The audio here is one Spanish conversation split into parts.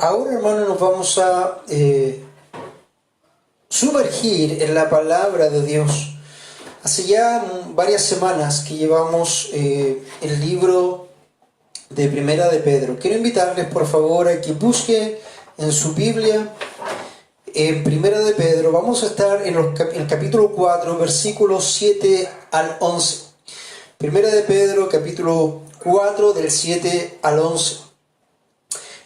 Ahora, hermano, nos vamos a sumergir en la palabra de Dios. Hace ya varias semanas que llevamos el libro de Primera de Pedro. Quiero invitarles, por favor, a que busquen en su Biblia en Primera de Pedro. Vamos a estar en el capítulo 4, versículos 7 al 11. Primera de Pedro, capítulo 4, del 7 al 11.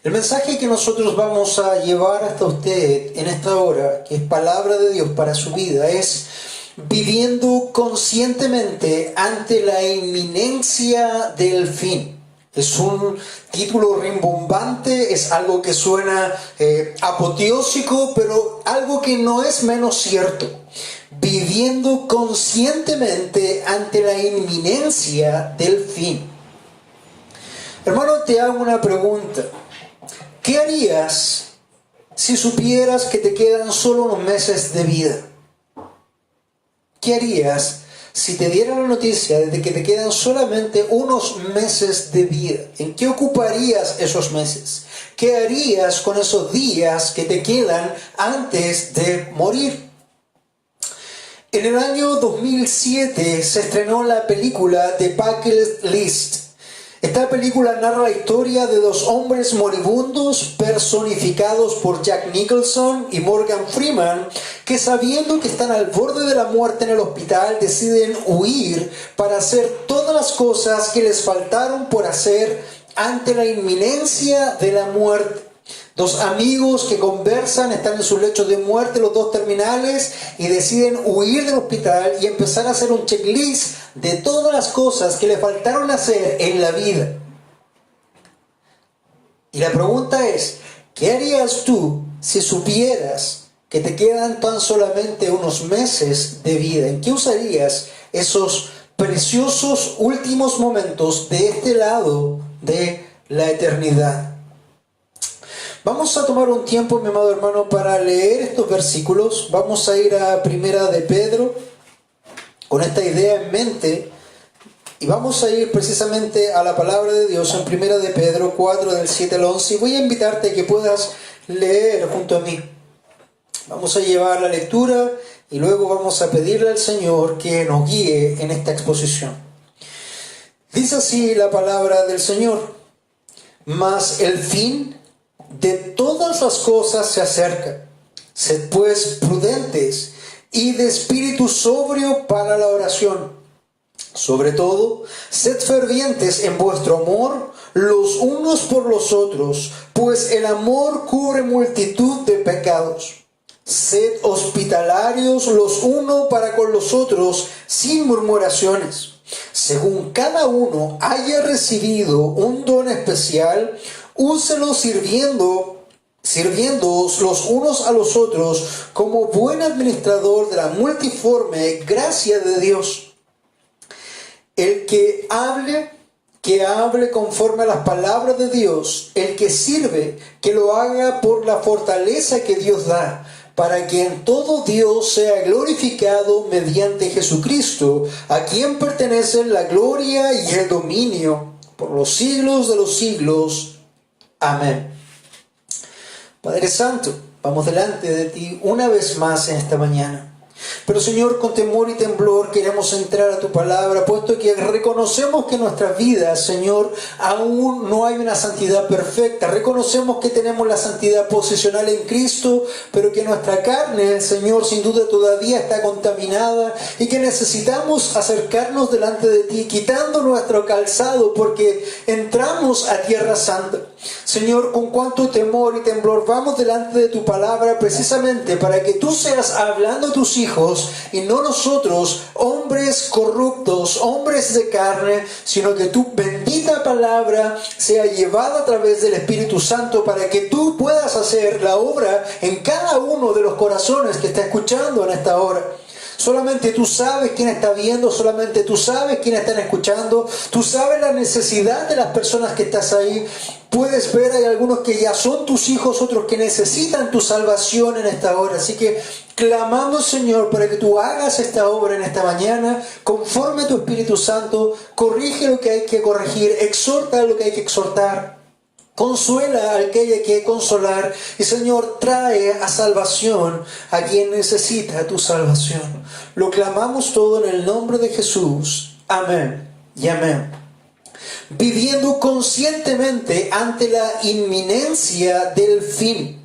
El mensaje que nosotros vamos a llevar hasta usted en esta hora, que es palabra de Dios para su vida, es viviendo conscientemente ante la inminencia del fin. Es un título rimbombante, es algo que suena apoteósico, pero algo que no es menos cierto. Viviendo conscientemente ante la inminencia del fin. Hermano, te hago una pregunta. ¿Qué harías si supieras que te quedan solo unos meses de vida? ¿Qué harías si te dieran la noticia de que te quedan solamente unos meses de vida? ¿En qué ocuparías esos meses? ¿Qué harías con esos días que te quedan antes de morir? En el año 2007 se estrenó la película The Bucket List. Esta película narra la historia de dos hombres moribundos personificados por Jack Nicholson y Morgan Freeman, que sabiendo que están al borde de la muerte en el hospital deciden huir para hacer todas las cosas que les faltaron por hacer ante la inminencia de la muerte. Dos amigos que conversan, están en sus lechos de muerte, los dos terminales, y deciden huir del hospital y empezar a hacer un checklist de todas las cosas que le faltaron hacer en la vida. Y la pregunta es, ¿qué harías tú si supieras que te quedan tan solamente unos meses de vida? ¿En qué usarías esos preciosos últimos momentos de este lado de la eternidad? Vamos a tomar un tiempo, mi amado hermano, para leer estos versículos. Vamos a ir a Primera de Pedro con esta idea en mente y vamos a ir precisamente a la palabra de Dios en Primera de Pedro 4 del 7 al 11 y voy a invitarte a que puedas leer junto a mí. Vamos a llevar la lectura y luego vamos a pedirle al Señor que nos guíe en esta exposición. Dice así la palabra del Señor: mas el fin de todas las cosas se acerca. Sed pues prudentes y de espíritu sobrio para la oración. Sobre todo, sed fervientes en vuestro amor los unos por los otros, pues el amor cubre multitud de pecados. Sed hospitalarios los unos para con los otros sin murmuraciones. Según cada uno haya recibido un don especial, úselo sirviéndoos los unos a los otros como buen administrador de la multiforme gracia de Dios. El que hable conforme a las palabras de Dios. El que sirve, que lo haga por la fortaleza que Dios da, para que en todo Dios sea glorificado mediante Jesucristo, a quien pertenecen la gloria y el dominio por los siglos de los siglos. Amén. Padre Santo, vamos delante de ti una vez más en esta mañana. Pero Señor, con temor y temblor queremos entrar a tu palabra, puesto que reconocemos que en nuestras vidas, Señor, aún no hay una santidad perfecta. Reconocemos que tenemos la santidad posicional en Cristo, pero que nuestra carne, Señor, sin duda todavía está contaminada y que necesitamos acercarnos delante de ti, quitando nuestro calzado, porque entramos a tierra santa. Señor, con cuánto temor y temblor vamos delante de tu palabra precisamente para que tú seas hablando a tus hijos y no nosotros, hombres corruptos, hombres de carne, sino que tu bendita palabra sea llevada a través del Espíritu Santo para que tú puedas hacer la obra en cada uno de los corazones que está escuchando en esta hora. Solamente tú sabes quién está viendo, solamente tú sabes quién están escuchando, tú sabes la necesidad de las personas que estás ahí. Puedes ver, hay algunos que ya son tus hijos, otros que necesitan tu salvación en esta hora. Así que clamamos, Señor, para que tú hagas esta obra en esta mañana, conforme a tu Espíritu Santo, corrige lo que hay que corregir, exhorta lo que hay que exhortar, consuela al que hay que consolar, y Señor, trae a salvación a quien necesita tu salvación. Lo clamamos todo en el nombre de Jesús. Amén y amén. Viviendo conscientemente ante la inminencia del fin.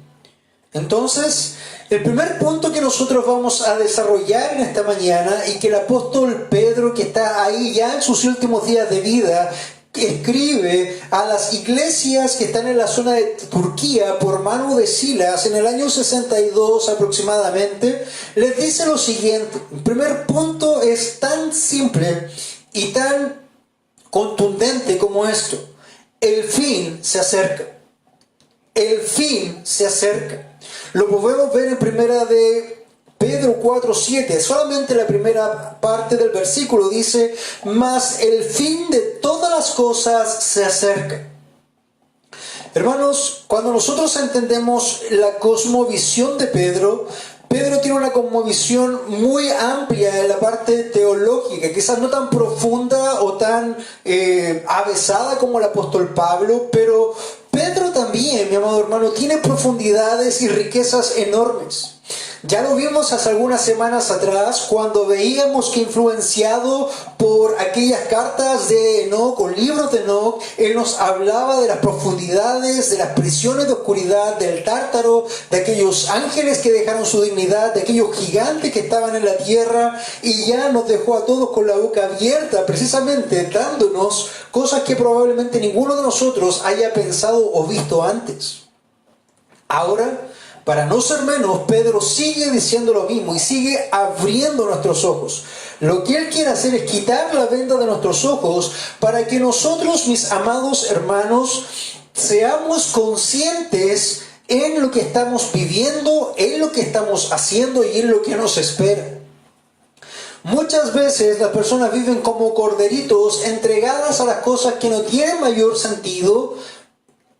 Entonces, el primer punto que nosotros vamos a desarrollar en esta mañana, y que el apóstol Pedro, que está ahí ya en sus últimos días de vida, escribe a las iglesias que están en la zona de Turquía por mano de Silas en el año 62 aproximadamente, les dice lo siguiente. El primer punto es tan simple y tan contundente como esto: el fin se acerca. El fin se acerca. Lo podemos ver en primera de Pedro 4:7. Solamente la primera parte del versículo dice: mas el fin de todas las cosas se acerca. Hermanos, cuando nosotros entendemos la cosmovisión de Pedro, Pedro tiene una cosmovisión muy amplia en la parte teológica, quizás no tan profunda o tan avesada como el apóstol Pablo, pero Pedro también, mi amado hermano, tiene profundidades y riquezas enormes. Ya lo vimos hace algunas semanas atrás, cuando veíamos que, influenciado por aquellas cartas de Enoc o libros de Enoc, él nos hablaba de las profundidades, de las prisiones de oscuridad, del Tártaro, de aquellos ángeles que dejaron su dignidad, de aquellos gigantes que estaban en la tierra, y ya nos dejó a todos con la boca abierta, precisamente dándonos cosas que probablemente ninguno de nosotros haya pensado o visto antes. Ahora, para no ser menos, Pedro sigue diciendo lo mismo y sigue abriendo nuestros ojos. Lo que él quiere hacer es quitar la venda de nuestros ojos para que nosotros, mis amados hermanos, seamos conscientes en lo que estamos viviendo, en lo que estamos haciendo y en lo que nos espera. Muchas veces las personas viven como corderitos entregadas a las cosas que no tienen mayor sentido,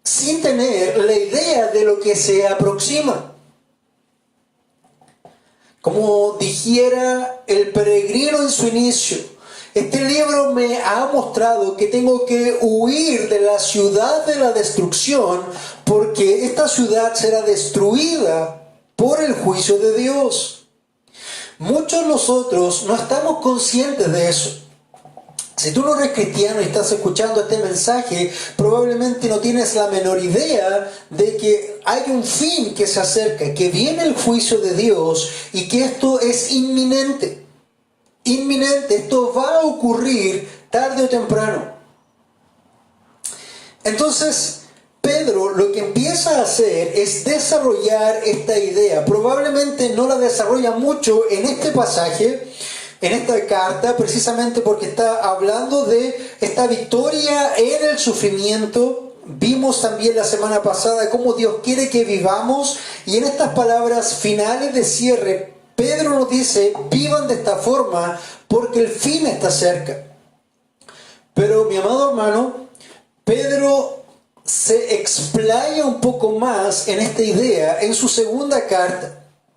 sin tener la idea de lo que se aproxima. Como dijera el peregrino en su inicio, este libro me ha mostrado que tengo que huir de la ciudad de la destrucción, porque esta ciudad será destruida por el juicio de Dios. Muchos de nosotros no estamos conscientes de eso. Si tú no eres cristiano y estás escuchando este mensaje, probablemente no tienes la menor idea de que hay un fin que se acerca, que viene el juicio de Dios y que esto es inminente. Inminente, esto va a ocurrir tarde o temprano. Entonces, Pedro lo que empieza a hacer es desarrollar esta idea. Probablemente no la desarrolla mucho en este pasaje, en esta carta, precisamente porque está hablando de esta victoria en el sufrimiento. Vimos también la semana pasada cómo Dios quiere que vivamos, y en estas palabras finales de cierre, Pedro nos dice: vivan de esta forma porque el fin está cerca. Pero, mi amado hermano, Pedro se explaya un poco más en esta idea en su segunda carta.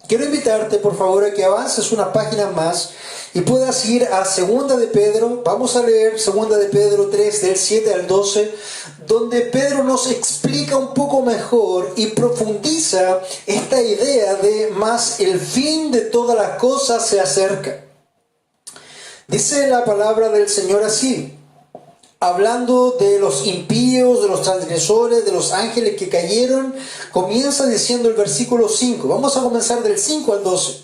Quiero invitarte, por favor, a que avances unas páginas más y puedas ir a Segunda de Pedro. Vamos a leer Segunda de Pedro 3, del 7 al 12, donde Pedro nos explica un poco mejor y profundiza esta idea de más el fin de todas las cosas se acerca. Dice la palabra del Señor así, hablando de los impíos, de los transgresores, de los ángeles que cayeron. Comienza diciendo el versículo 5. Vamos a comenzar del 5 al 12.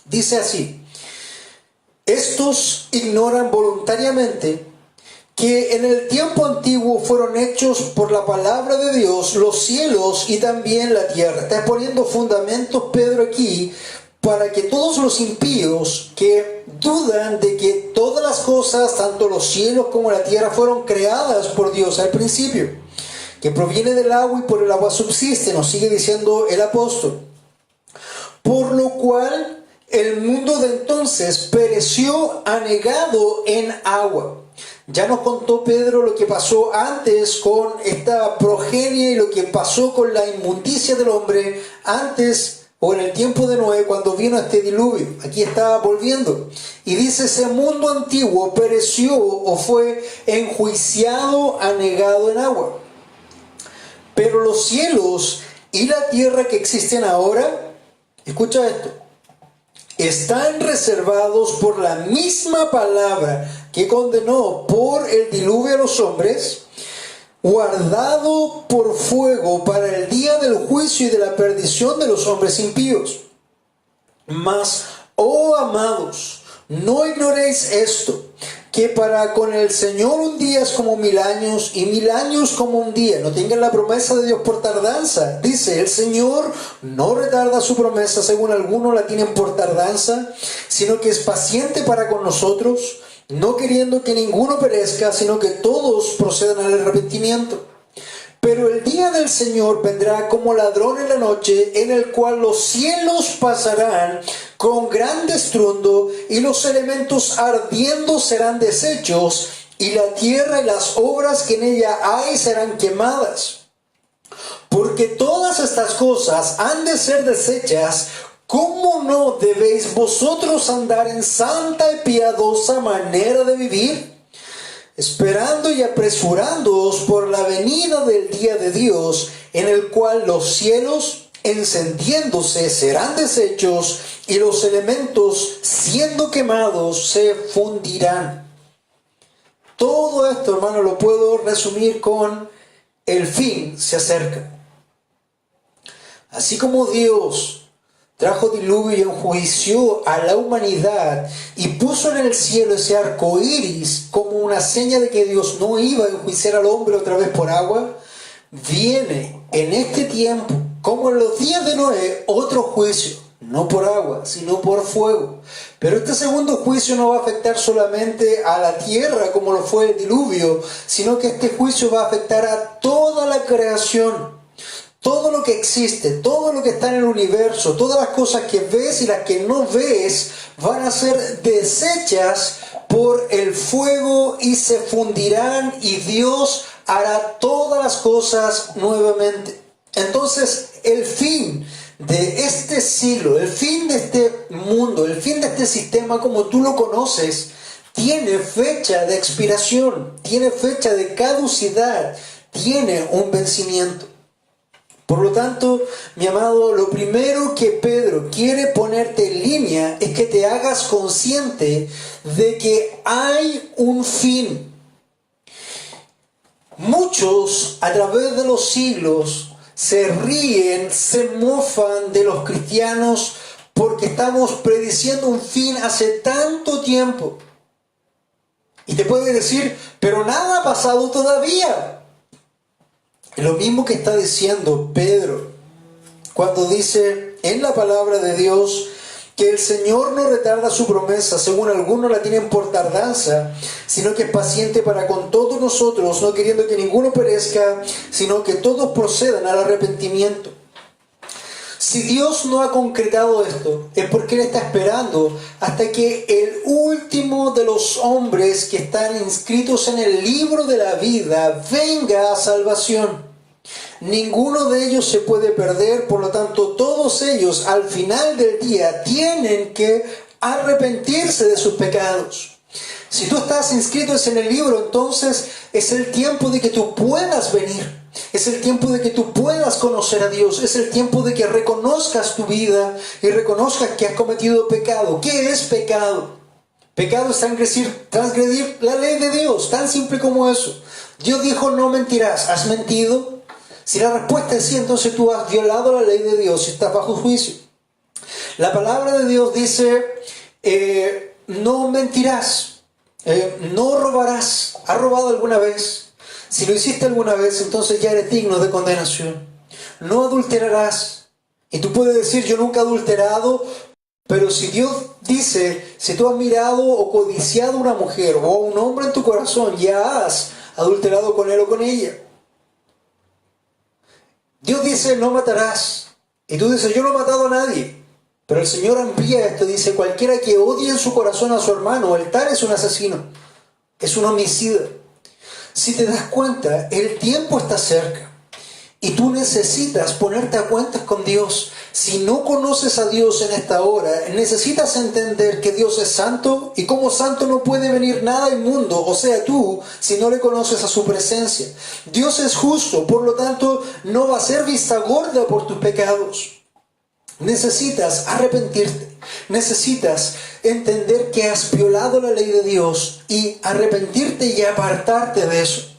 Dice así: estos ignoran voluntariamente que en el tiempo antiguo fueron hechos por la palabra de Dios los cielos y también la tierra. Está poniendo fundamentos Pedro aquí para que todos los impíos que dudan de que todas las cosas, tanto los cielos como la tierra, fueron creadas por Dios al principio, que proviene del agua y por el agua subsiste, nos sigue diciendo el apóstol. Por lo cual el mundo de entonces pereció anegado en agua. Ya nos contó Pedro lo que pasó antes con esta progenie y lo que pasó con la inmundicia del hombre antes o en el tiempo de Noé cuando vino este diluvio. Aquí está volviendo. Y dice, ese mundo antiguo pereció o fue enjuiciado, anegado en agua. Pero los cielos y la tierra que existen ahora, escucha esto, están reservados por la misma palabra que condenó por el diluvio a los hombres, guardado por fuego para el día del juicio y de la perdición de los hombres impíos. Mas, oh amados, no ignoréis esto, que para con el Señor un día es como 1000 años y 1000 años como un día. No tengan la promesa de Dios por tardanza. Dice, el Señor no retarda su promesa según algunos la tienen por tardanza, sino que es paciente para con nosotros, no queriendo que ninguno perezca, sino que todos procedan al arrepentimiento. Pero el día del Señor vendrá como ladrón en la noche, en el cual los cielos pasarán con gran estruendo, y los elementos ardiendo serán deshechos, y la tierra y las obras que en ella hay serán quemadas. Porque todas estas cosas han de ser deshechas, ¿cómo no debéis vosotros andar en santa y piadosa manera de vivir? Esperando y apresurándoos por la venida del día de Dios, en el cual los cielos, encendiéndose, serán deshechos, y los elementos, siendo quemados, se fundirán. Todo esto, hermano, lo puedo resumir con el fin se acerca. Así como Dios trajo diluvio y enjuició a la humanidad y puso en el cielo ese arco iris como una seña de que Dios no iba a enjuiciar al hombre otra vez por agua, viene en este tiempo, como en los días de Noé, otro juicio, no por agua, sino por fuego. Pero este segundo juicio no va a afectar solamente a la tierra como lo fue el diluvio, sino que este juicio va a afectar a toda la creación. Todo lo que existe, todo lo que está en el universo, todas las cosas que ves y las que no ves van a ser deshechas por el fuego y se fundirán, y Dios hará todas las cosas nuevamente. Entonces, el fin de este siglo, el fin de este mundo, el fin de este sistema como tú lo conoces, tiene fecha de expiración, tiene fecha de caducidad, tiene un vencimiento. Por lo tanto, mi amado, lo primero que Pedro quiere ponerte en línea es que te hagas consciente de que hay un fin. Muchos a través de los siglos se ríen, se mofan de los cristianos porque estamos prediciendo un fin hace tanto tiempo. Y te puede decir, pero nada ha pasado todavía. Lo mismo que está diciendo Pedro cuando dice en la palabra de Dios que el Señor no retarda su promesa, según algunos la tienen por tardanza, sino que es paciente para con todos nosotros, no queriendo que ninguno perezca, sino que todos procedan al arrepentimiento. Si Dios no ha concretado esto, es porque Él está esperando hasta que el último de los hombres que están inscritos en el libro de la vida venga a salvación. Ninguno de ellos se puede perder, por lo tanto todos ellos al final del día tienen que arrepentirse de sus pecados. Si tú estás inscrito en el libro, entonces es el tiempo de que tú puedas venir. Es el tiempo de que tú puedas conocer a Dios. Es el tiempo de que reconozcas tu vida y reconozcas que has cometido pecado. ¿Qué es pecado? Pecado es transgredir la ley de Dios, tan simple como eso. Dios dijo, no mentirás. ¿Has mentido? Si la respuesta es sí, entonces tú has violado la ley de Dios y estás bajo juicio. La palabra de Dios dice, no mentirás, no robarás. ¿Has robado alguna vez? Si lo hiciste alguna vez, entonces ya eres digno de condenación. No adulterarás. Y tú puedes decir, yo nunca he adulterado, pero si Dios dice, si tú has mirado o codiciado a una mujer o a un hombre en tu corazón, ya has adulterado con él o con ella. Dios dice, no matarás. Y tú dices, yo no he matado a nadie. Pero el Señor amplía esto, dice, cualquiera que odie en su corazón a su hermano, el tal es un asesino, es un homicida. Si te das cuenta, el tiempo está cerca y tú necesitas ponerte a cuentas con Dios. Si no conoces a Dios en esta hora, necesitas entender que Dios es santo y como santo no puede venir nada inmundo, o sea tú, si no le conoces a su presencia. Dios es justo, por lo tanto no va a ser vista gorda por tus pecados. Necesitas arrepentirte, necesitas entender que has violado la ley de Dios y arrepentirte y apartarte de eso.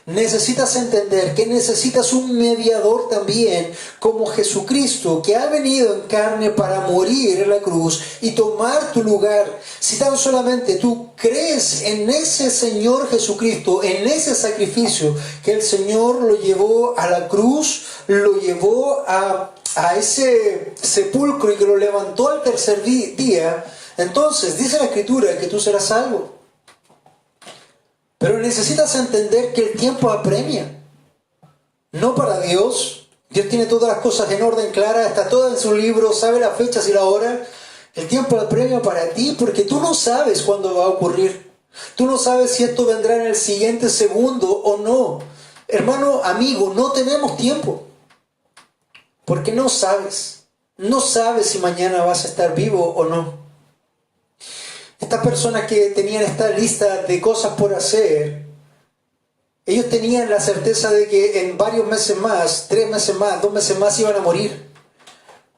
Necesitas entender que necesitas un mediador también como Jesucristo, que ha venido en carne para morir en la cruz y tomar tu lugar. Si tan solamente tú crees en ese Señor Jesucristo, en ese sacrificio que el Señor lo llevó a la cruz, lo llevó a ese sepulcro y que lo levantó al tercer día, entonces dice la Escritura que tú serás salvo. Pero necesitas entender que el tiempo apremia. No para Dios. Dios tiene todas las cosas en orden clara, está todo en su libro, sabe las fechas y la hora. El tiempo apremia para ti porque tú no sabes cuándo va a ocurrir. Tú no sabes si esto vendrá en el siguiente segundo o no. Hermano, amigo, no tenemos tiempo. Porque no sabes. No sabes si mañana vas a estar vivo o no. Estas personas que tenían esta lista de cosas por hacer, ellos tenían la certeza de que en varios meses más, 3 meses más, 2 meses más iban a morir.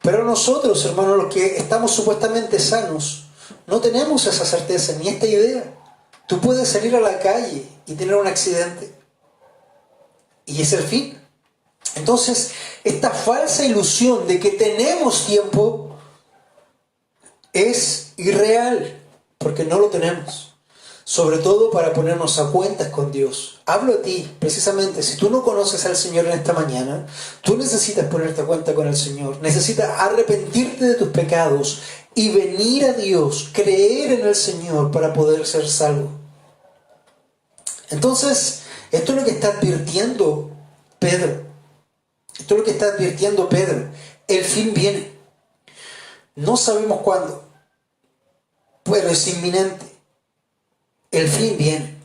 Pero nosotros, hermanos, los que estamos supuestamente sanos, no tenemos esa certeza ni esta idea. Tú puedes salir a la calle y tener un accidente. Y es el fin. Entonces, esta falsa ilusión de que tenemos tiempo es irreal. Porque no lo tenemos. Sobre todo para ponernos a cuentas con Dios. Hablo a ti, precisamente, si tú no conoces al Señor en esta mañana, tú necesitas ponerte a cuenta con el Señor. Necesitas arrepentirte de tus pecados y venir a Dios, creer en el Señor para poder ser salvo. Entonces, esto es lo que está advirtiendo Pedro. Esto es lo que está advirtiendo Pedro. El fin viene. No sabemos cuándo. Pero es inminente. El fin viene.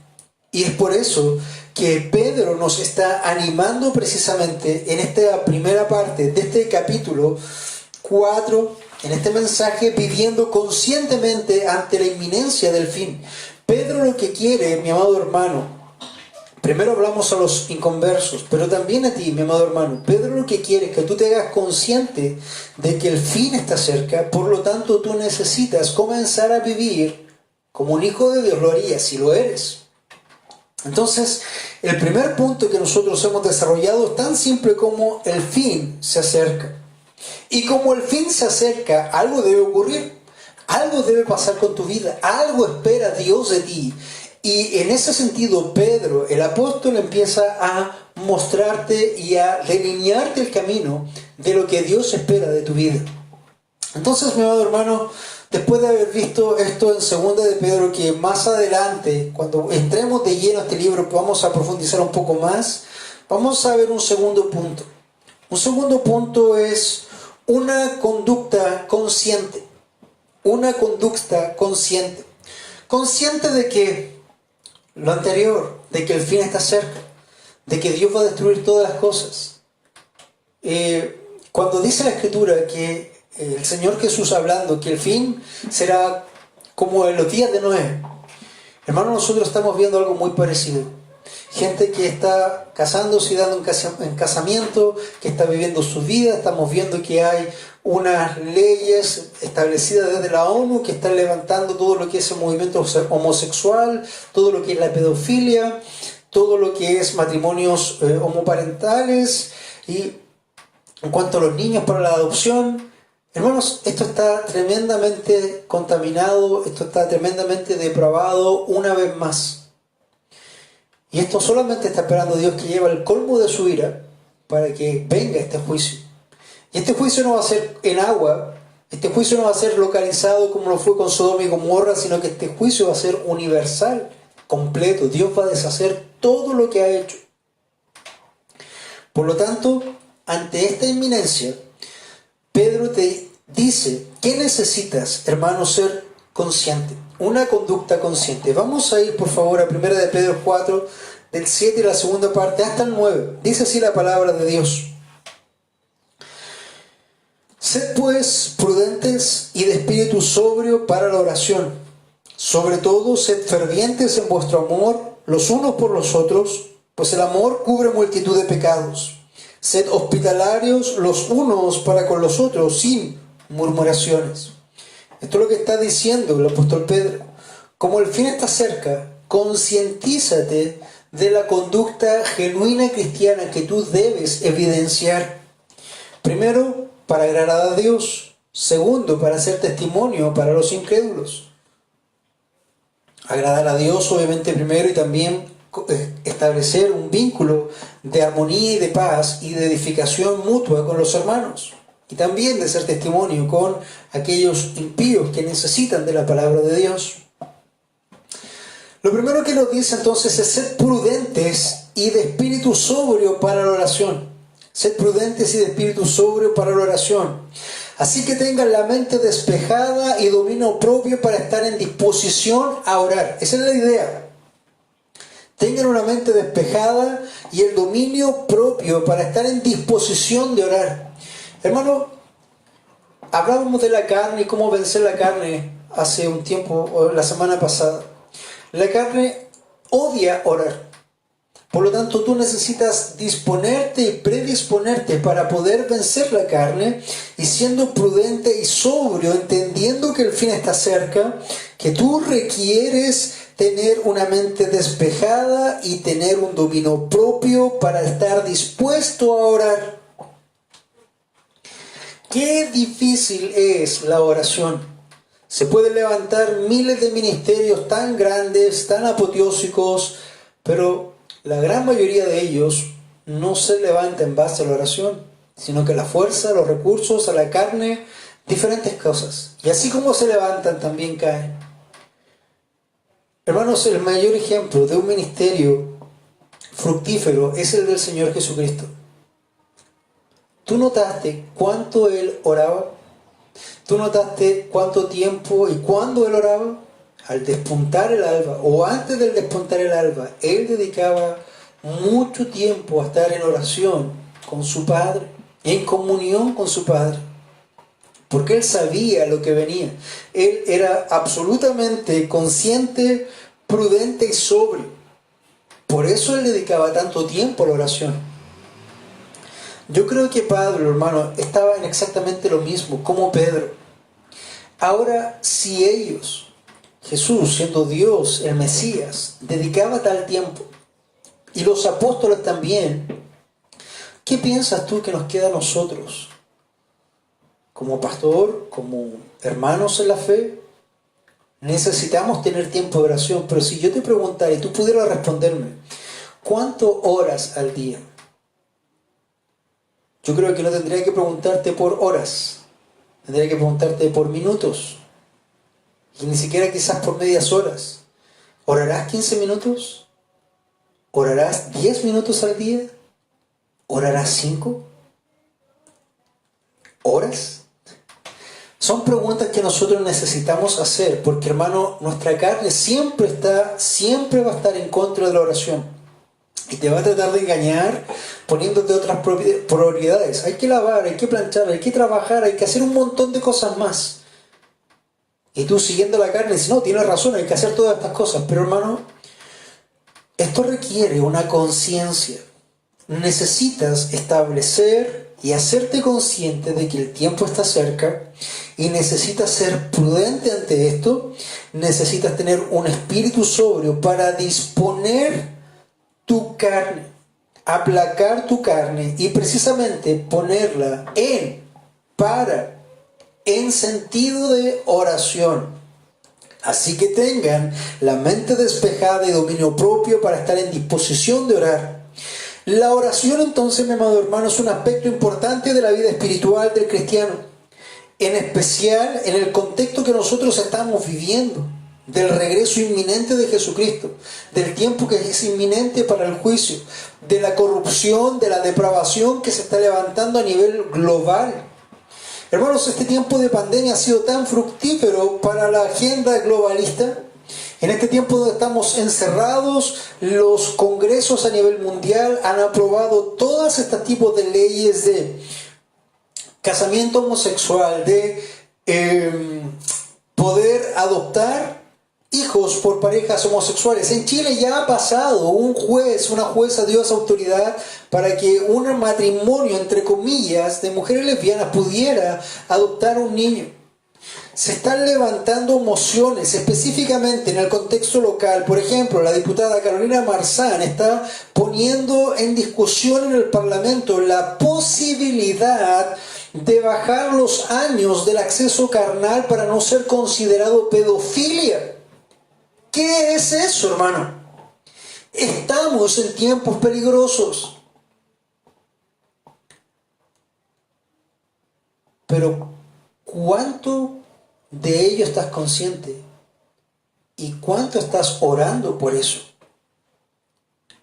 Y es por eso que Pedro nos está animando precisamente en esta primera parte de este capítulo 4, en este mensaje, viviendo conscientemente ante la inminencia del fin. Pedro lo que quiere, mi amado hermano, primero hablamos a los inconversos, pero también a ti, mi amado hermano. Pedro lo que quiere es que tú te hagas consciente de que el fin está cerca, por lo tanto tú necesitas comenzar a vivir como un hijo de Dios lo haría, si lo eres. Entonces, el primer punto que nosotros hemos desarrollado es tan simple como el fin se acerca. Y como el fin se acerca, algo debe ocurrir, algo debe pasar con tu vida, algo espera Dios de ti. Y en ese sentido, Pedro, el apóstol, empieza a mostrarte y a delinearte el camino de lo que Dios espera de tu vida. Entonces, mi amado hermano, después de haber visto esto en segunda de Pedro, que más adelante, cuando entremos de lleno a este libro, vamos a profundizar un poco más, vamos a ver un segundo punto. Un segundo punto es una conducta consciente. Una conducta consciente. Consciente de que lo anterior, de que el fin está cerca, de que Dios va a destruir todas las cosas. Cuando dice la Escritura que el Señor Jesús hablando que el fin será como en los días de Noé, hermano, nosotros estamos viendo algo muy parecido. Gente que está casándose y dando en casamiento, que está viviendo su vida. Estamos viendo que hay unas leyes establecidas desde la ONU que están levantando todo lo que es el movimiento homosexual, todo lo que es la pedofilia, todo lo que es matrimonios homoparentales y en cuanto a los niños para la adopción. Hermanos, esto está tremendamente contaminado, esto está tremendamente depravado una vez más. Y esto solamente está esperando Dios que lleva el colmo de su ira para que venga este juicio. Y este juicio no va a ser en agua, este juicio no va a ser localizado como lo fue con Sodoma y Gomorra, sino que este juicio va a ser universal, completo. Dios va a deshacer todo lo que ha hecho. Por lo tanto, ante esta inminencia, Pedro te dice ¿Qué necesitas, hermano, ser consciente? Una conducta consciente. Vamos a ir, por favor, a 1 de Pedro 4, del 7 y la segunda parte, hasta el 9. Dice así la palabra de Dios. Sed pues prudentes y de espíritu sobrio para la oración. Sobre todo, sed fervientes en vuestro amor los unos por los otros, pues el amor cubre multitud de pecados. Sed hospitalarios los unos para con los otros, sin murmuraciones. Esto es lo que está diciendo el apóstol Pedro. Como el fin está cerca, concientízate de la conducta genuina cristiana que tú debes evidenciar. Primero, para agradar a Dios. Segundo, para ser testimonio para los incrédulos. Agradar a Dios, obviamente, primero, y también establecer un vínculo de armonía y de paz y de edificación mutua con los hermanos. Y también de ser testimonio con aquellos impíos que necesitan de la palabra de Dios. Lo primero que nos dice entonces es ser prudentes y de espíritu sobrio para la oración. Sed prudentes y de espíritu sobrio para la oración. Así que tengan la mente despejada y dominio propio para estar en disposición a orar. Esa es la idea. Tengan una mente despejada y el dominio propio para estar en disposición de orar. Hermano, hablábamos de la carne y cómo vencer la carne hace un tiempo, o la semana pasada. La carne odia orar. Por lo tanto, tú necesitas disponerte y predisponerte para poder vencer la carne y siendo prudente y sobrio, entendiendo que el fin está cerca, que tú requieres tener una mente despejada y tener un dominio propio para estar dispuesto a orar. Qué difícil es la oración. Se pueden levantar miles de ministerios tan grandes, tan apoteósicos, pero la gran mayoría de ellos no se levanta en base a la oración, sino que la fuerza, los recursos, a la carne, diferentes cosas. Y así como se levantan, también caen. Hermanos, el mayor ejemplo de un ministerio fructífero es el del Señor Jesucristo. ¿Tú notaste cuánto Él oraba? ¿Tú notaste cuánto tiempo y cuándo Él oraba? Al despuntar el alba, o antes del despuntar el alba, Él dedicaba mucho tiempo a estar en oración con su Padre, en comunión con su Padre, porque Él sabía lo que venía. Él era absolutamente consciente, prudente y sobrio. Por eso Él dedicaba tanto tiempo a la oración. Yo creo que Pablo, hermano, estaba en exactamente lo mismo, como Pedro. Ahora, si ellos, Jesús, siendo Dios, el Mesías, dedicaba tal tiempo, y los apóstoles también, ¿qué piensas tú que nos queda a nosotros? Como pastor, como hermanos en la fe, necesitamos tener tiempo de oración, pero si yo te preguntara y tú pudieras responderme, ¿cuántas horas al día? Yo creo que no tendría que preguntarte por horas, tendría que preguntarte por minutos. Y ni siquiera quizás por medias horas. ¿Orarás 15 minutos? ¿Orarás 10 minutos al día? ¿Orarás 5? ¿Horas? Son preguntas que nosotros necesitamos hacer, porque hermano, nuestra carne siempre va a estar en contra de la oración. Y te va a tratar de engañar poniéndote otras prioridades. Hay que lavar, hay que planchar, hay que trabajar, hay que hacer un montón de cosas más. Y tú siguiendo la carne dices, no, tienes razón, hay que hacer todas estas cosas. Pero hermano, esto requiere una conciencia. Necesitas establecer y hacerte consciente de que el tiempo está cerca y necesitas ser prudente ante esto. Necesitas tener un espíritu sobrio para disponer tu carne, aplacar tu carne y precisamente ponerla en sentido de oración. Así que tengan la mente despejada y dominio propio para estar en disposición de orar. La oración entonces, mi amado hermano, es un aspecto importante de la vida espiritual del cristiano. En especial en el contexto que nosotros estamos viviendo, del regreso inminente de Jesucristo, del tiempo que es inminente para el juicio, de la corrupción, de la depravación que se está levantando a nivel global. Hermanos, este tiempo de pandemia ha sido tan fructífero para la agenda globalista. En este tiempo donde estamos encerrados, los congresos a nivel mundial han aprobado todos estos tipos de leyes de casamiento homosexual, de poder adoptar hijos por parejas homosexuales. En Chile ya ha pasado, una jueza dio esa autoridad para que un matrimonio, entre comillas, de mujeres lesbianas pudiera adoptar un niño. Se están levantando mociones específicamente en el contexto local. Por ejemplo, la diputada Carolina Marzán está poniendo en discusión en el Parlamento la posibilidad de bajar los años del acceso carnal para no ser considerado pedofilia. ¿Qué es eso, hermano? Estamos en tiempos peligrosos. Pero, ¿cuánto de ello estás consciente? ¿Y cuánto estás orando por eso?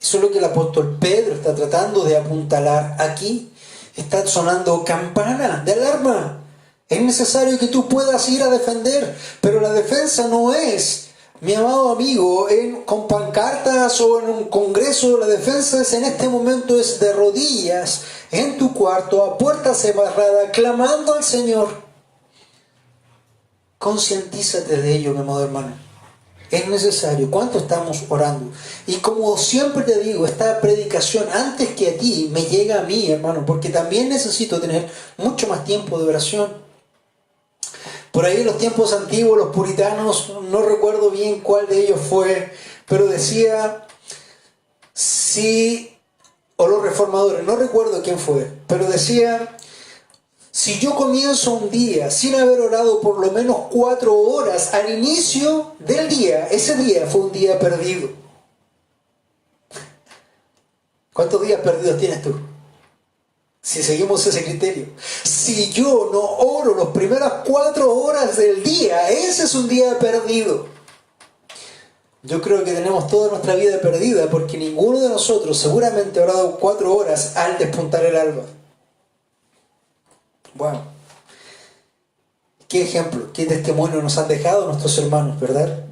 Eso es lo que el apóstol Pedro está tratando de apuntalar aquí. Está sonando campana de alarma. Es necesario que tú puedas ir a defender, pero la defensa no es, mi amado amigo, con pancartas o en un congreso. La defensa en este momento es de rodillas, en tu cuarto, a puerta cerrada, clamando al Señor. Concientízate de ello, mi amado hermano. Es necesario. ¿Cuánto estamos orando? Y como siempre te digo, esta predicación antes que a ti me llega a mí, hermano, porque también necesito tener mucho más tiempo de oración. Por ahí en los tiempos antiguos, los puritanos, no recuerdo bien cuál de ellos fue, pero decía, o los reformadores, no recuerdo quién fue, pero decía, si yo comienzo un día sin haber orado por lo menos 4 horas al inicio del día, ese día fue un día perdido. ¿Cuántos días perdidos tienes tú? Si seguimos ese criterio. Si yo no oro las primeras 4 horas del día, ese es un día perdido. Yo creo que tenemos toda nuestra vida perdida porque ninguno de nosotros seguramente ha orado 4 horas al despuntar el alba. Bueno, qué ejemplo, qué testimonio nos han dejado nuestros hermanos, ¿verdad?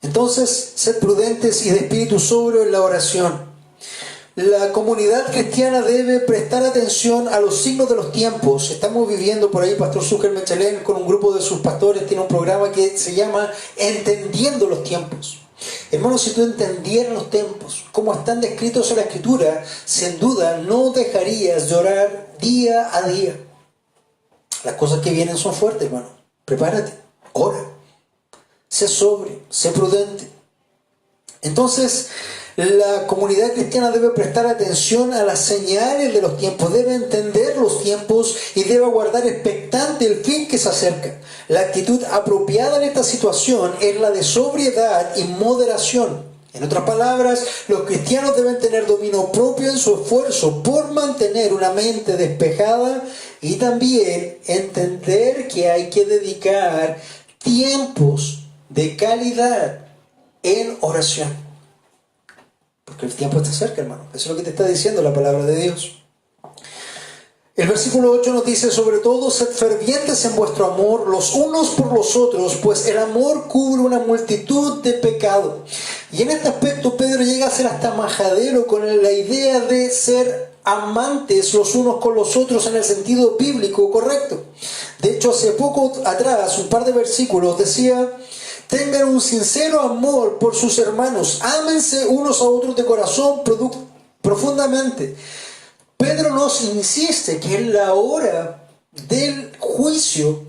Entonces, sed prudentes y de espíritu sobrio en la oración. La comunidad cristiana debe prestar atención a los signos de los tiempos. Estamos viviendo por ahí, Pastor Zucker Mechelén, con un grupo de sus pastores, tiene un programa que se llama Entendiendo los Tiempos. Hermanos, si tú entendieras los tiempos, como están descritos en la Escritura, sin duda no dejarías de orar día a día. Las cosas que vienen son fuertes, hermano. Prepárate, ora. Sé sobrio, sé prudente. Entonces, la comunidad cristiana debe prestar atención a las señales de los tiempos, debe entender los tiempos y debe aguardar expectante el fin que se acerca. La actitud apropiada en esta situación es la de sobriedad y moderación. En otras palabras, los cristianos deben tener dominio propio en su esfuerzo por mantener una mente despejada y también entender que hay que dedicar tiempos de calidad en oración. Porque el tiempo está cerca, hermano. Eso es lo que te está diciendo la palabra de Dios. El versículo 8 nos dice, sobre todo, sed fervientes en vuestro amor los unos por los otros, pues el amor cubre una multitud de pecados. Y en este aspecto Pedro llega a ser hasta majadero con la idea de ser amantes los unos con los otros en el sentido bíblico correcto. De hecho, hace poco atrás, un par de versículos, decía, tengan un sincero amor por sus hermanos, ámense unos a otros de corazón profundamente. Pedro nos insiste que en la hora del juicio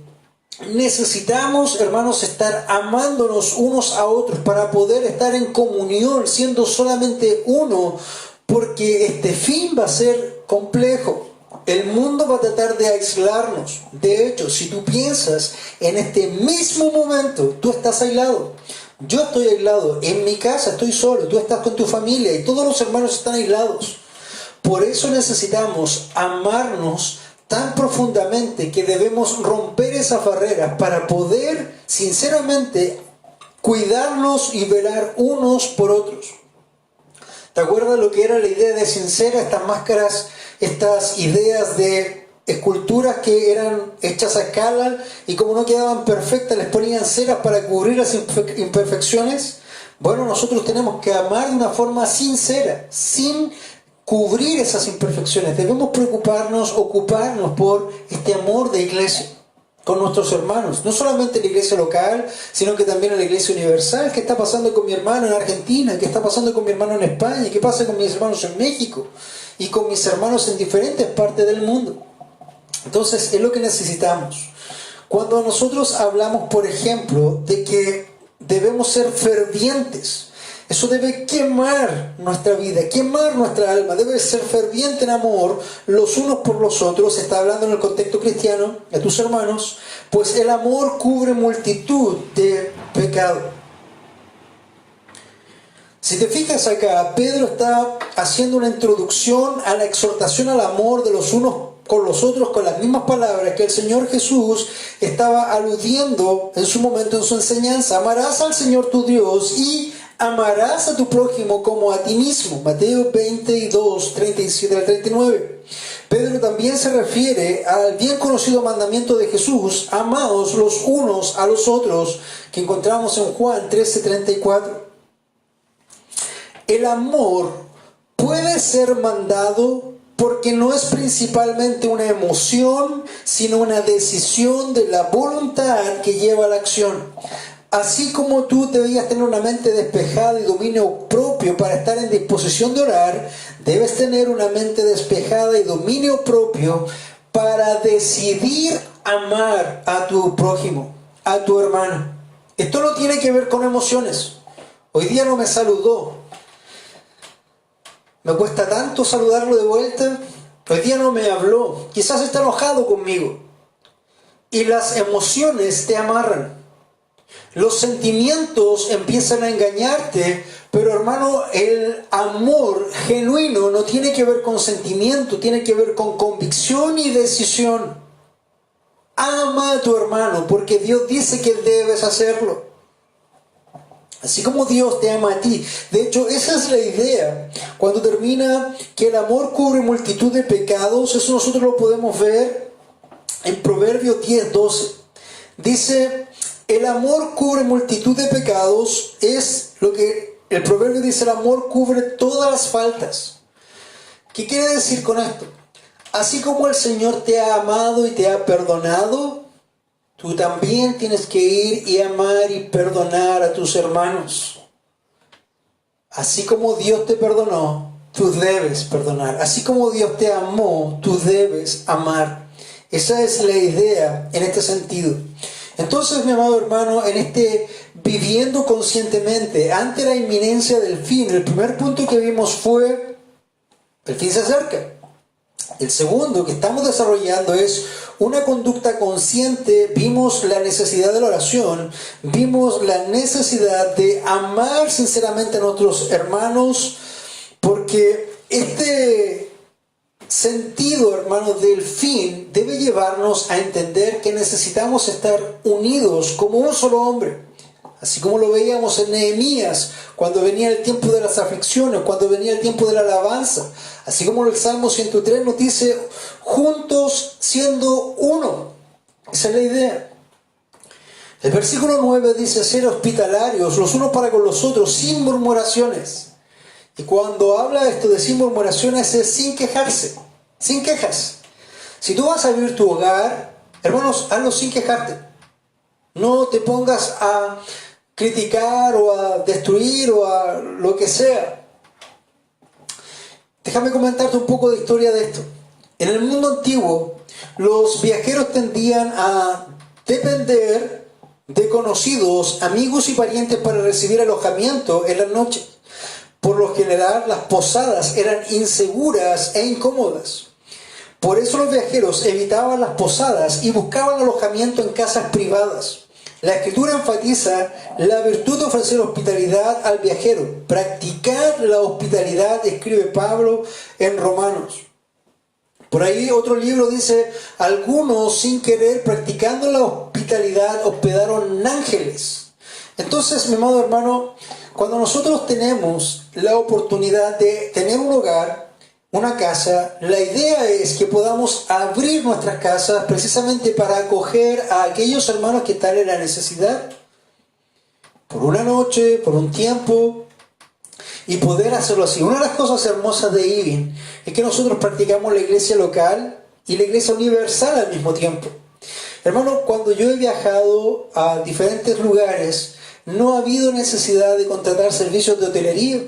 necesitamos, hermanos, estar amándonos unos a otros para poder estar en comunión, siendo solamente uno, porque este fin va a ser complejo. El mundo va a tratar de aislarnos. De hecho, si tú piensas en este mismo momento, tú estás aislado. Yo estoy aislado. En mi casa estoy solo. Tú estás con tu familia y todos los hermanos están aislados. Por eso necesitamos amarnos tan profundamente que debemos romper esas barreras para poder, sinceramente, cuidarnos y velar unos por otros. ¿Te acuerdas lo que era la idea de sincera? Estas máscaras, estas ideas de esculturas que eran hechas a escala y como no quedaban perfectas les ponían ceras para cubrir las imperfecciones. Bueno, nosotros tenemos que amar de una forma sincera, sin cubrir esas imperfecciones. Debemos preocuparnos, ocuparnos por este amor de iglesia con nuestros hermanos, no solamente en la iglesia local, sino que también en la iglesia universal. ¿Qué está pasando con mi hermano en Argentina? ¿Qué está pasando con mi hermano en España? ¿Qué pasa con mis hermanos en México? Y con mis hermanos en diferentes partes del mundo. Entonces, es lo que necesitamos. Cuando nosotros hablamos, por ejemplo, de que debemos ser fervientes, eso debe quemar nuestra vida, quemar nuestra alma, debe ser ferviente en amor los unos por los otros. Está hablando en el contexto cristiano, a tus hermanos, pues el amor cubre multitud de pecados. Si te fijas acá, Pedro está haciendo una introducción a la exhortación al amor de los unos con los otros con las mismas palabras que el Señor Jesús estaba aludiendo en su momento en su enseñanza. Amarás al Señor tu Dios y amarás a tu prójimo como a ti mismo. Mateo 22, 37 al 39. Pedro también se refiere al bien conocido mandamiento de Jesús: amaos los unos a los otros, que encontramos en Juan 13, 34. El amor puede ser mandado porque no es principalmente una emoción, sino una decisión de la voluntad que lleva a la acción. Así como tú debías tener una mente despejada y dominio propio para estar en disposición de orar, debes tener una mente despejada y dominio propio para decidir amar a tu prójimo, a tu hermano. Esto no tiene que ver con emociones. Hoy día no me saludó. Me cuesta tanto saludarlo de vuelta. Hoy día no me habló. Quizás está enojado conmigo. Y las emociones te amarran. Los sentimientos empiezan a engañarte. Pero hermano, el amor genuino no tiene que ver con sentimiento. Tiene que ver con convicción y decisión. Ama a tu hermano porque Dios dice que debes hacerlo. Así como Dios te ama a ti. De hecho, esa es la idea. Cuando termina que el amor cubre multitud de pecados, eso nosotros lo podemos ver en Proverbios 10, 12. Dice, el amor cubre multitud de pecados. Es lo que el proverbio dice: el amor cubre todas las faltas. ¿Qué quiere decir con esto? Así como el Señor te ha amado y te ha perdonado, tú también tienes que ir y amar y perdonar a tus hermanos. Así como Dios te perdonó, tú debes perdonar. Así como Dios te amó, tú debes amar. Esa es la idea en este sentido. Entonces, mi amado hermano, en este viviendo conscientemente ante la inminencia del fin, el primer punto que vimos fue: el fin se acerca. El segundo que estamos desarrollando es una conducta consciente. Vimos la necesidad de la oración, vimos la necesidad de amar sinceramente a nuestros hermanos, porque este sentido, hermanos, del fin debe llevarnos a entender que necesitamos estar unidos como un solo hombre. Así como lo veíamos en Nehemías, cuando venía el tiempo de las aflicciones, cuando venía el tiempo de la alabanza. Así como el Salmo 103 nos dice, juntos siendo uno. Esa es la idea. El versículo 9 dice, ser hospitalarios los unos para con los otros, sin murmuraciones. Y cuando habla esto de sin murmuraciones es sin quejarse, sin quejas. Si tú vas a abrir tu hogar, hermanos, hazlo sin quejarte. No te pongas a criticar o a destruir o a lo que sea. Déjame comentarte un poco de historia de esto. En el mundo antiguo, los viajeros tendían a depender de conocidos, amigos y parientes para recibir alojamiento en las noches. Por lo general, las posadas eran inseguras e incómodas. Por eso los viajeros evitaban las posadas y buscaban alojamiento en casas privadas. La Escritura enfatiza la virtud de ofrecer hospitalidad al viajero. Practicar la hospitalidad, escribe Pablo en Romanos. Por ahí otro libro dice, algunos sin querer, practicando la hospitalidad, hospedaron ángeles. Entonces, mi amado hermano, cuando nosotros tenemos la oportunidad de tener un hogar, una casa, la idea es que podamos abrir nuestras casas precisamente para acoger a aquellos hermanos que están en la necesidad, por una noche, por un tiempo, y poder hacerlo así. Una de las cosas hermosas de Ibin es que nosotros practicamos la iglesia local y la iglesia universal al mismo tiempo. Hermano, cuando yo he viajado a diferentes lugares, no ha habido necesidad de contratar servicios de hotelería,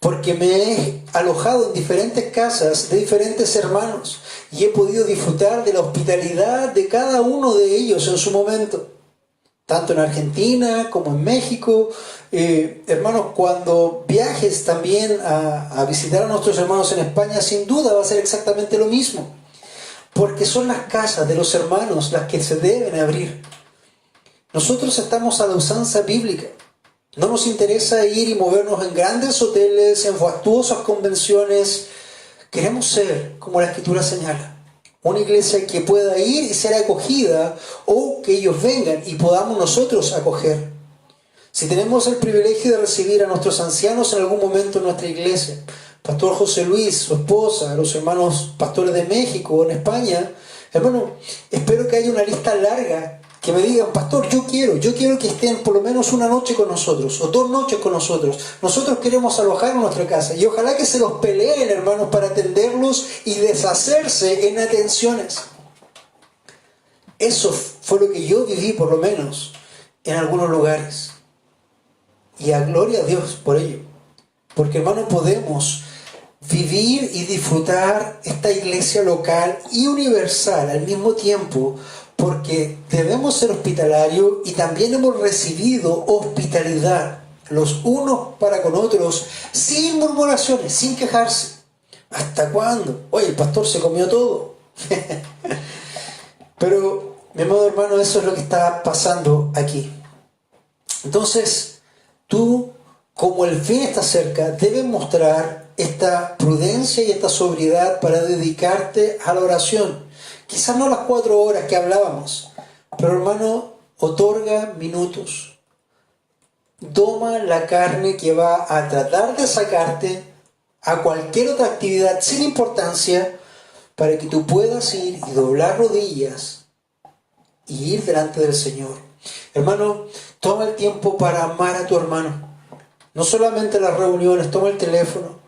porque me he alojado en diferentes casas de diferentes hermanos y he podido disfrutar de la hospitalidad de cada uno de ellos en su momento, tanto en Argentina como en México. Hermanos, cuando viajes también a visitar a nuestros hermanos en España, sin duda va a ser exactamente lo mismo, porque son las casas de los hermanos las que se deben abrir. Nosotros estamos a la usanza bíblica. No nos interesa ir y movernos en grandes hoteles, en fastuosas convenciones. Queremos ser, como la Escritura señala, una iglesia que pueda ir y ser acogida, o que ellos vengan y podamos nosotros acoger. Si tenemos el privilegio de recibir a nuestros ancianos en algún momento en nuestra iglesia, Pastor José Luis, su esposa, los hermanos pastores de México o en España, hermano, espero que haya una lista larga que me digan: pastor, yo quiero que estén por lo menos una noche con nosotros, o 2 noches con nosotros. Nosotros queremos alojar en nuestra casa. Y ojalá que se los peleen, hermanos, para atenderlos y deshacerse en atenciones. Eso fue lo que yo viví, por lo menos, en algunos lugares. Y a gloria a Dios por ello. Porque, hermano, podemos vivir y disfrutar esta iglesia local y universal al mismo tiempo, porque debemos ser hospitalarios y también hemos recibido hospitalidad los unos para con otros, sin murmuraciones, sin quejarse. ¿Hasta cuándo? Oye, el pastor se comió todo. Pero, mi amado hermano, eso es lo que está pasando aquí. Entonces, tú, como el fin está cerca, debes mostrar esta prudencia y esta sobriedad para dedicarte a la oración. Quizás no las 4 horas que hablábamos, pero hermano, otorga minutos. Doma la carne que va a tratar de sacarte a cualquier otra actividad sin importancia, para que tú puedas ir y doblar rodillas y ir delante del Señor. Hermano, toma el tiempo para amar a tu hermano. No solamente las reuniones, toma el teléfono.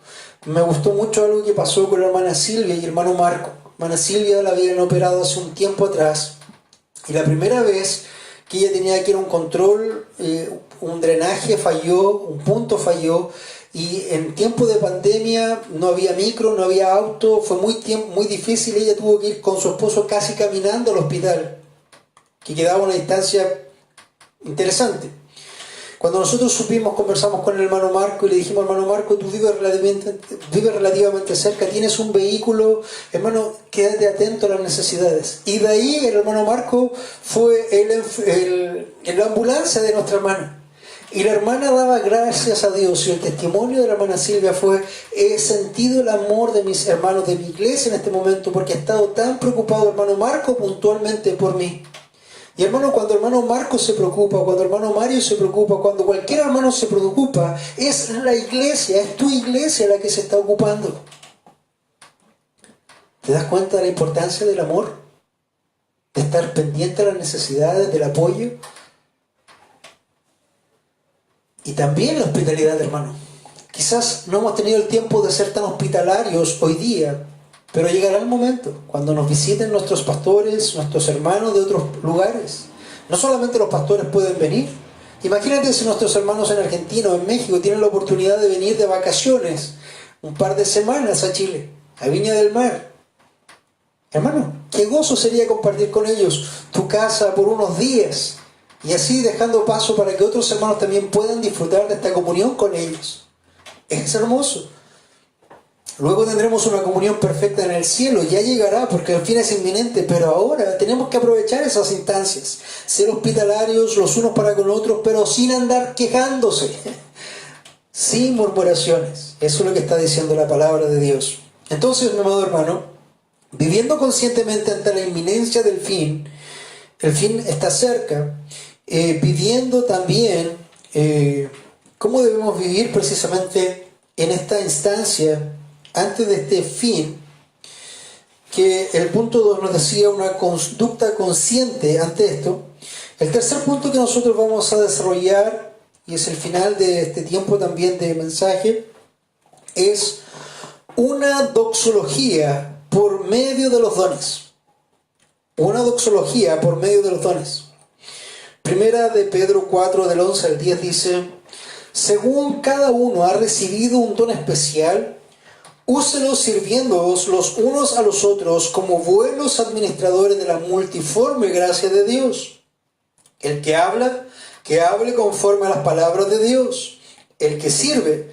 Me gustó mucho algo que pasó con la hermana Silvia y el hermano Marco. Hermana Silvia la habían operado hace un tiempo atrás, y la primera vez que ella tenía que ir a un control, un drenaje falló, un punto falló, y en tiempo de pandemia no había micro, no había auto, fue muy difícil. Ella tuvo que ir con su esposo casi caminando al hospital, que quedaba a una distancia interesante. Cuando nosotros supimos, conversamos con el hermano Marco y le dijimos: hermano Marco, tú vives relativamente cerca, tienes un vehículo, hermano, quédate atento a las necesidades. Y de ahí el hermano Marco fue en la ambulancia de nuestra hermana. Y la hermana daba gracias a Dios, y el testimonio de la hermana Silvia fue: he sentido el amor de mis hermanos de mi iglesia en este momento, porque ha estado tan preocupado hermano Marco puntualmente por mí. Y hermano, cuando hermano Marco se preocupa, cuando hermano Mario se preocupa, cuando cualquier hermano se preocupa, es la iglesia, es tu iglesia la que se está ocupando. ¿Te das cuenta de la importancia del amor? De estar pendiente de las necesidades, del apoyo. Y también la hospitalidad, hermano. Quizás no hemos tenido el tiempo de ser tan hospitalarios hoy día, pero llegará el momento cuando nos visiten nuestros pastores, nuestros hermanos de otros lugares. No solamente los pastores pueden venir. Imagínate si nuestros hermanos en Argentina o en México tienen la oportunidad de venir de vacaciones un par de semanas a Chile, a Viña del Mar. Hermano, qué gozo sería compartir con ellos tu casa por unos días, y así dejando paso para que otros hermanos también puedan disfrutar de esta comunión con ellos. Es hermoso. Luego tendremos una comunión perfecta en el cielo. Ya llegará, porque el fin es inminente. Pero ahora tenemos que aprovechar esas instancias. Ser hospitalarios los unos para con los otros, pero sin andar quejándose. Sin murmuraciones. Eso es lo que está diciendo la palabra de Dios. Entonces, mi amado hermano, viviendo conscientemente ante la inminencia del fin, el fin está cerca, viviendo también cómo debemos vivir precisamente en esta instancia antes de este fin, que el punto 2 nos decía una conducta consciente ante esto. El tercer punto que nosotros vamos a desarrollar, y es el final de este tiempo también de mensaje, es una doxología por medio de los dones. Una doxología por medio de los dones. Primera de Pedro 4, del 11 al 10 dice: según cada uno ha recibido un don especial, úselos sirviéndoos los unos a los otros como buenos administradores de la multiforme gracia de Dios. El que habla, que hable conforme a las palabras de Dios. El que sirve,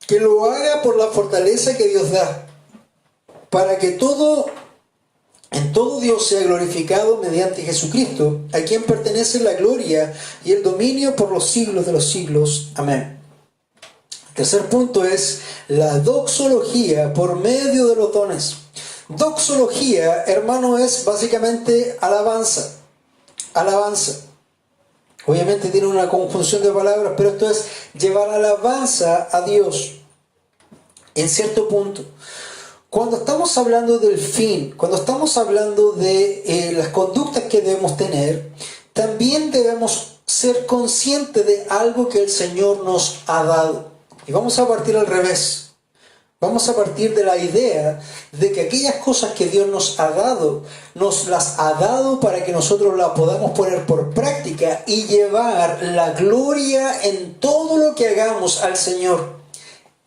que lo haga por la fortaleza que Dios da, para que en todo Dios sea glorificado mediante Jesucristo, a quien pertenece la gloria y el dominio por los siglos de los siglos. Amén. El tercer punto es la doxología por medio de los dones. Doxología, hermano, es básicamente alabanza. Alabanza. Obviamente tiene una conjunción de palabras, pero esto es llevar alabanza a Dios en cierto punto. Cuando estamos hablando del fin, cuando estamos hablando de las conductas que debemos tener, también debemos ser conscientes de algo que el Señor nos ha dado. Y vamos a partir al revés. Vamos a partir de la idea de que aquellas cosas que Dios nos ha dado, nos las ha dado para que nosotros las podamos poner por práctica y llevar la gloria en todo lo que hagamos al Señor.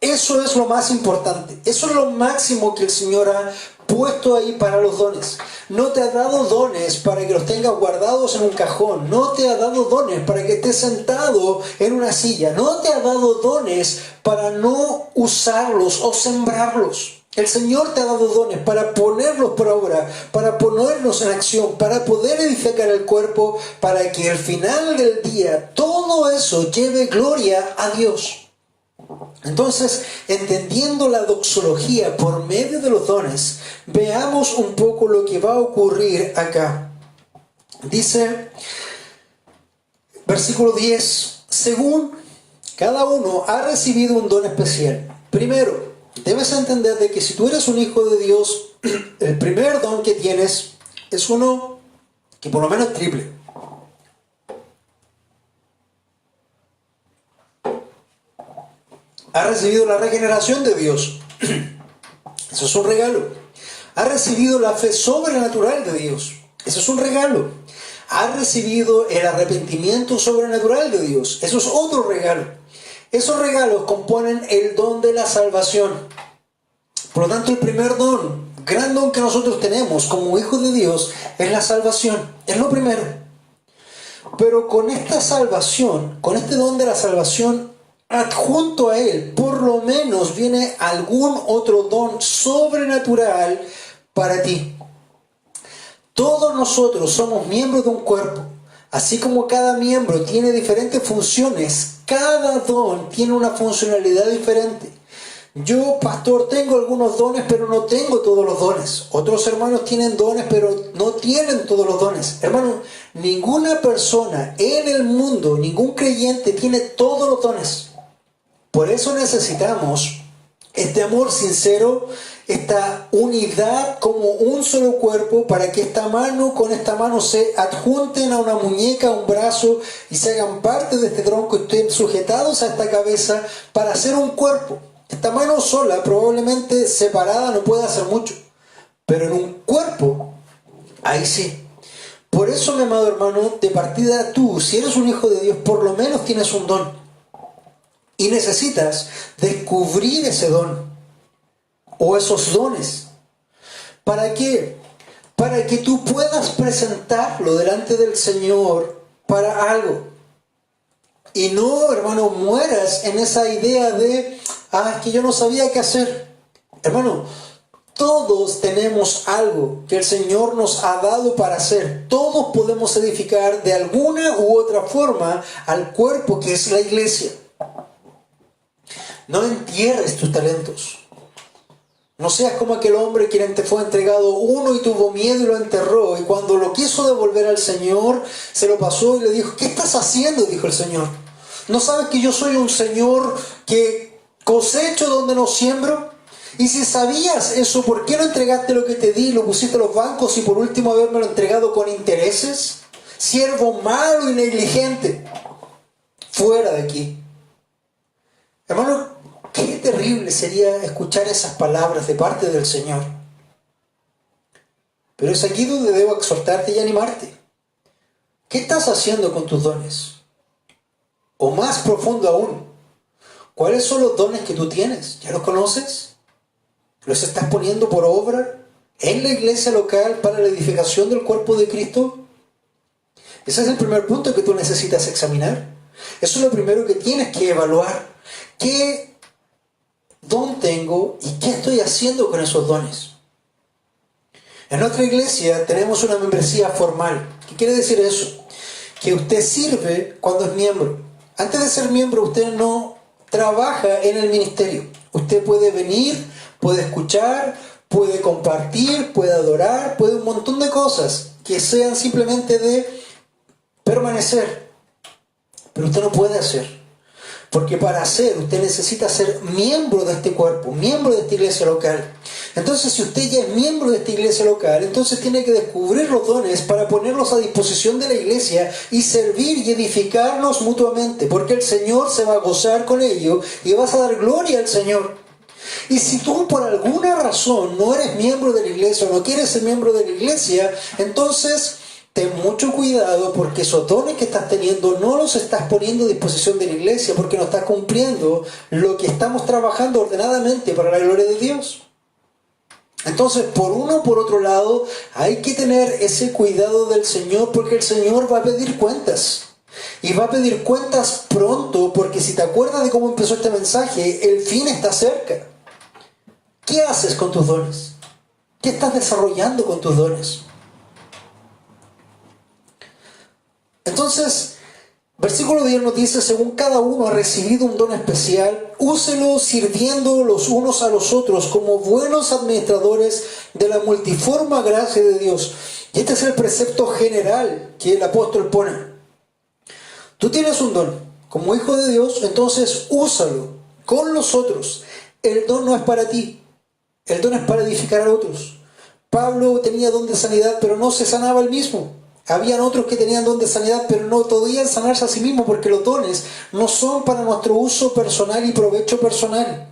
Eso es lo más importante. Eso es lo máximo que el Señor ha puesto ahí para los dones. No te ha dado dones para que los tengas guardados en un cajón. No te ha dado dones para que estés sentado en una silla. No te ha dado dones para no usarlos o sembrarlos. El Señor te ha dado dones para ponerlos por obra, para ponerlos en acción, para poder edificar el cuerpo, para que al final del día todo eso lleve gloria a Dios. Entonces, entendiendo la doxología por medio de los dones, veamos un poco lo que va a ocurrir acá. Dice, versículo 10, según cada uno ha recibido un don especial. Primero, debes entender de que si tú eres un hijo de Dios, el primer don que tienes es uno que por lo menos es triple. Ha recibido la regeneración de Dios. Eso es un regalo. Ha recibido la fe sobrenatural de Dios. Eso es un regalo. Ha recibido el arrepentimiento sobrenatural de Dios. Eso es otro regalo. Esos regalos componen el don de la salvación. Por lo tanto, el primer don, gran don que nosotros tenemos como hijos de Dios, es la salvación. Es lo primero. Pero con esta salvación, con este don de la salvación, adjunto a él, por lo menos viene algún otro don sobrenatural para ti. Todos nosotros somos miembros de un cuerpo. Así como cada miembro tiene diferentes funciones, cada don tiene una funcionalidad diferente. Yo, pastor, tengo algunos dones, pero no tengo todos los dones. Otros hermanos tienen dones, pero no tienen todos los dones. Hermano, ninguna persona en el mundo, ningún creyente tiene todos los dones. Por eso necesitamos este amor sincero, esta unidad como un solo cuerpo, para que esta mano con esta mano se adjunten a una muñeca, a un brazo, y se hagan parte de este tronco y estén sujetados a esta cabeza para hacer un cuerpo. Esta mano sola, probablemente separada, no puede hacer mucho, pero en un cuerpo, ahí sí. Por eso, mi amado hermano, de partida tú, si eres un hijo de Dios, por lo menos tienes un don. Y necesitas descubrir ese don o esos dones. ¿Para qué? Para que tú puedas presentarlo delante del Señor para algo. Y no, hermano, mueras en esa idea de, es que yo no sabía qué hacer. Hermano, todos tenemos algo que el Señor nos ha dado para hacer. Todos podemos edificar de alguna u otra forma al cuerpo que es la iglesia. No entierres tus talentos. No seas como aquel hombre quien te fue entregado uno y tuvo miedo y lo enterró. Y cuando lo quiso devolver al Señor, se lo pasó y le dijo, ¿qué estás haciendo? Dijo el Señor. ¿No sabes que yo soy un Señor que cosecho donde no siembro? Y si sabías eso, ¿por qué no entregaste lo que te di, lo pusiste a los bancos y por último habérmelo entregado con intereses? Siervo malo y negligente, fuera de aquí. Hermano, qué terrible sería escuchar esas palabras de parte del Señor. Pero es aquí donde debo exhortarte y animarte. ¿Qué estás haciendo con tus dones? O más profundo aún, ¿cuáles son los dones que tú tienes? ¿Ya los conoces? ¿Los estás poniendo por obra en la iglesia local para la edificación del cuerpo de Cristo? Ese es el primer punto que tú necesitas examinar. Eso es lo primero que tienes que evaluar. ¿Qué don tengo y qué estoy haciendo con esos dones? En nuestra iglesia tenemos una membresía formal. ¿Qué quiere decir eso? Que usted sirve cuando es miembro. Antes de ser miembro, usted no trabaja en el ministerio. Usted puede venir, puede escuchar, puede compartir, puede adorar, puede un montón de cosas que sean simplemente de permanecer. Pero usted no puede hacer. Porque para hacer, usted necesita ser miembro de este cuerpo, miembro de esta iglesia local. Entonces, si usted ya es miembro de esta iglesia local, entonces tiene que descubrir los dones para ponerlos a disposición de la iglesia y servir y edificarnos mutuamente. Porque el Señor se va a gozar con ello y vas a dar gloria al Señor. Y si tú por alguna razón no eres miembro de la iglesia o no quieres ser miembro de la iglesia, entonces ten mucho cuidado porque esos dones que estás teniendo no los estás poniendo a disposición de la iglesia porque no estás cumpliendo lo que estamos trabajando ordenadamente para la gloria de Dios. Entonces, por uno o por otro lado, hay que tener ese cuidado del Señor porque el Señor va a pedir cuentas. Y va a pedir cuentas pronto porque si te acuerdas de cómo empezó este mensaje, el fin está cerca. ¿Qué haces con tus dones? ¿Qué estás desarrollando con tus dones? Entonces, versículo 10 nos dice, según cada uno ha recibido un don especial, úselo sirviendo los unos a los otros como buenos administradores de la multiforme gracia de Dios. Y este es el precepto general que el apóstol pone. Tú tienes un don, como hijo de Dios, entonces úsalo con los otros. El don no es para ti, el don es para edificar a otros. Pablo tenía don de sanidad, pero no se sanaba él mismo. Habían otros que tenían don de sanidad, pero no podían sanarse a sí mismos porque los dones no son para nuestro uso personal y provecho personal.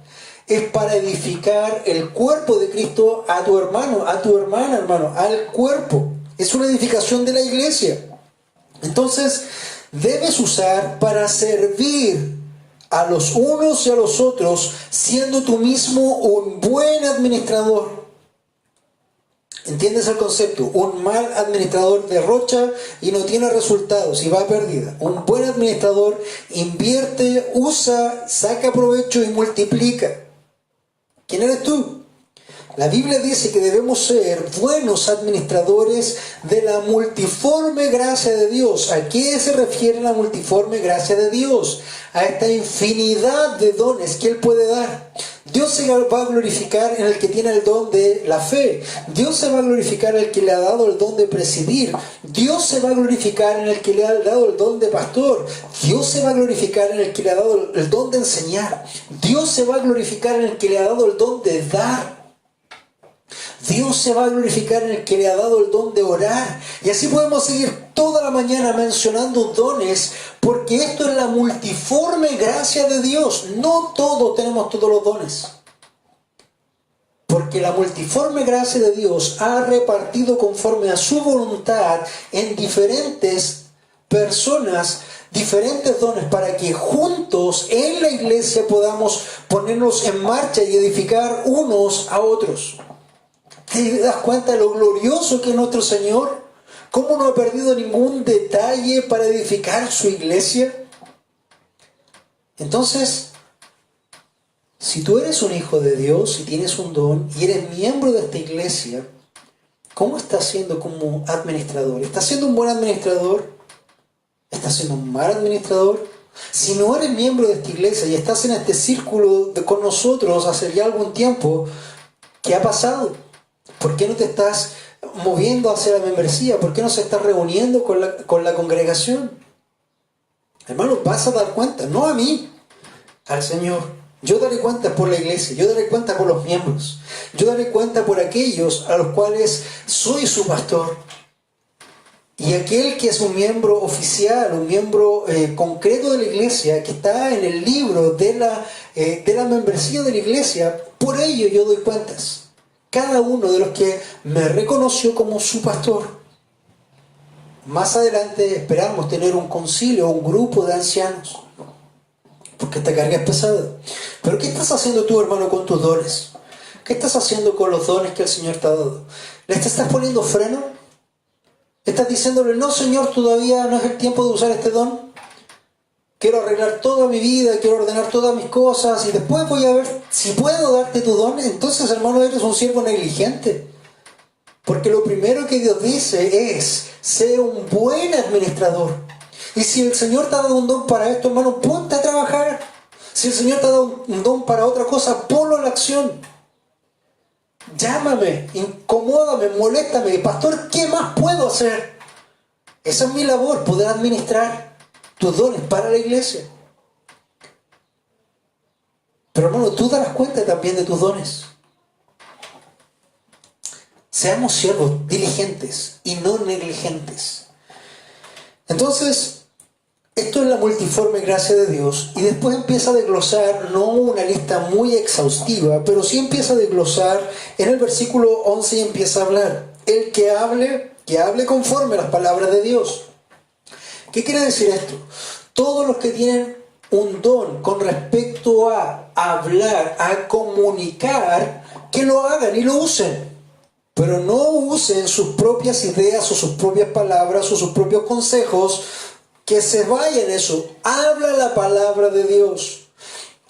Es para edificar el cuerpo de Cristo a tu hermano, a tu hermana, hermano, al cuerpo. Es una edificación de la iglesia. Entonces, debes usar para servir a los unos y a los otros, siendo tú mismo un buen administrador. ¿Entiendes el concepto? Un mal administrador derrocha y no tiene resultados y va a pérdida. Un buen administrador invierte, usa, saca provecho y multiplica. ¿Quién eres tú? La Biblia dice que debemos ser buenos administradores de la multiforme gracia de Dios. ¿A qué se refiere la multiforme gracia de Dios? A esta infinidad de dones que Él puede dar. Dios se va a glorificar en el que tiene el don de la fe. Dios se va a glorificar en el que le ha dado el don de presidir. Dios se va a glorificar en el que le ha dado el don de pastor. Dios se va a glorificar en el que le ha dado el don de enseñar. Dios se va a glorificar en el que le ha dado el don de dar. Dios se va a glorificar en el que le ha dado el don de orar. Y así podemos seguir toda la mañana mencionando dones, porque esto es la multiforme gracia de Dios. No todos tenemos todos los dones. Porque la multiforme gracia de Dios ha repartido conforme a su voluntad en diferentes personas, diferentes dones, para que juntos en la iglesia podamos ponernos en marcha y edificar unos a otros. ¿Te das cuenta de lo glorioso que es nuestro Señor? ¿Cómo no ha perdido ningún detalle para edificar su iglesia? Entonces, si tú eres un hijo de Dios y tienes un don y eres miembro de esta iglesia, ¿cómo estás siendo como administrador? ¿Estás siendo un buen administrador? ¿Estás siendo un mal administrador? Si no eres miembro de esta iglesia y estás en este círculo con nosotros hace ya algún tiempo, ¿qué ha pasado? ¿Por qué no te estás moviendo hacia la membresía? ¿Por qué no se estás reuniendo con la congregación? Hermano, vas a dar cuenta, no a mí, al Señor. Yo daré cuenta por la iglesia, yo daré cuenta por los miembros, yo daré cuenta por aquellos a los cuales soy su pastor. Y aquel que es un miembro oficial, un miembro concreto de la iglesia, que está en el libro de la membresía de la iglesia, por ello yo doy cuentas. Cada uno de los que me reconoció como su pastor. Más adelante esperamos tener un concilio, un grupo de ancianos, porque esta carga es pesada. Pero ¿qué estás haciendo tú, hermano, con tus dones? ¿Qué estás haciendo con los dones que el Señor te ha dado? ¿Les estás poniendo freno? ¿Estás diciéndole, no, Señor, todavía no es el tiempo de usar este don? Quiero arreglar toda mi vida, quiero ordenar todas mis cosas y después voy a ver si puedo darte tu don. Entonces, hermano, eres un siervo negligente. Porque lo primero que Dios dice es, sé un buen administrador. Y si el Señor te ha dado un don para esto, hermano, ponte a trabajar. Si el Señor te ha dado un don para otra cosa, ponlo a la acción. Llámame, incomódame, moléstame. Pastor, ¿qué más puedo hacer? Esa es mi labor, poder administrar tus dones para la iglesia. Pero hermano, tú darás cuenta también de tus dones. Seamos siervos diligentes y no negligentes. Entonces, esto es la multiforme gracia de Dios, y después empieza a desglosar, no una lista muy exhaustiva, pero sí empieza a desglosar en el versículo 11 y empieza a hablar. El que hable conforme a las palabras de Dios. ¿Qué quiere decir esto? Todos los que tienen un don con respecto a hablar, a comunicar, que lo hagan y lo usen. Pero no usen sus propias ideas o sus propias palabras o sus propios consejos. Que se vaya en eso. Habla la palabra de Dios.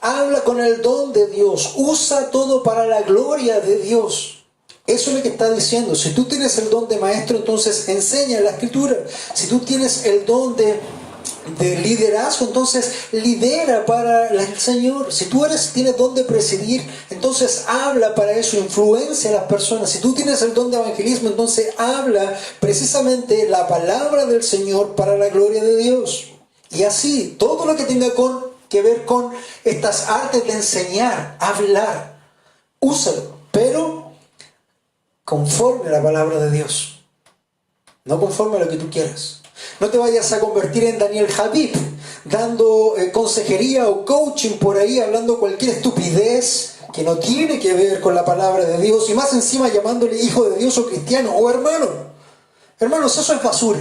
Habla con el don de Dios. Usa todo para la gloria de Dios. Eso es lo que está diciendo. Si tú tienes el don de maestro, entonces enseña la escritura. Si tú tienes el don de liderazgo, entonces lidera para el Señor. Si tú tienes don de presidir, entonces habla para eso, influencia a las personas. Si tú tienes el don de evangelismo, entonces habla precisamente la palabra del Señor para la gloria de Dios. Y así, todo lo que tenga que ver con estas artes de enseñar, hablar, úsalo, pero conforme a la palabra de Dios, no conforme a lo que tú quieras. No te vayas a convertir en Daniel Habib, dando consejería o coaching por ahí, hablando cualquier estupidez que no tiene que ver con la palabra de Dios, y más encima llamándole hijo de Dios o cristiano o hermano. Hermanos, eso es basura.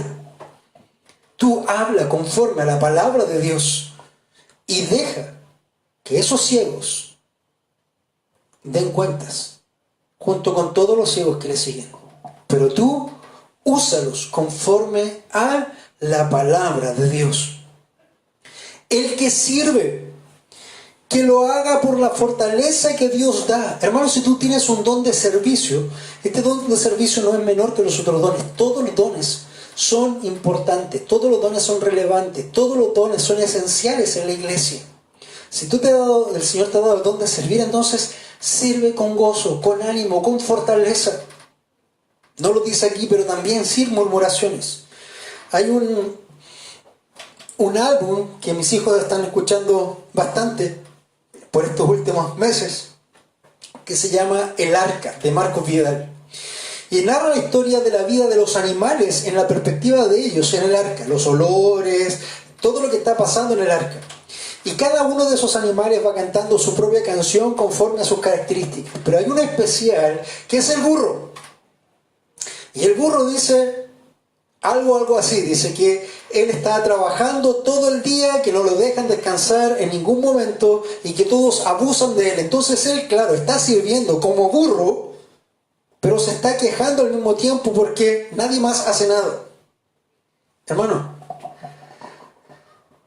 Tú habla conforme a la palabra de Dios y deja que esos ciegos den cuentas junto con todos los ciegos que le siguen. Pero tú úsalos conforme a la palabra de Dios. El que sirve, que lo haga por la fortaleza que Dios da. Hermano, si tú tienes un don de servicio, este don de servicio no es menor que los otros dones. Todos los dones son importantes, todos los dones son relevantes, todos los dones son esenciales en la iglesia. Si el Señor te ha dado el don de servir, entonces sirve con gozo, con ánimo, con fortaleza. No lo dice aquí, pero también sin murmuraciones. Hay un álbum que mis hijos están escuchando bastante por estos últimos meses, que se llama El Arca, de Marcos Vidal. Y narra la historia de la vida de los animales en la perspectiva de ellos en el arca. Los olores, todo lo que está pasando en el arca. Y cada uno de esos animales va cantando su propia canción conforme a sus características. Pero hay una especial que es el burro. Y el burro dice algo así, dice que él está trabajando todo el día, que no lo dejan descansar en ningún momento y que todos abusan de él. Entonces él, claro, está sirviendo como burro, pero se está quejando al mismo tiempo porque nadie más hace nada. Hermano,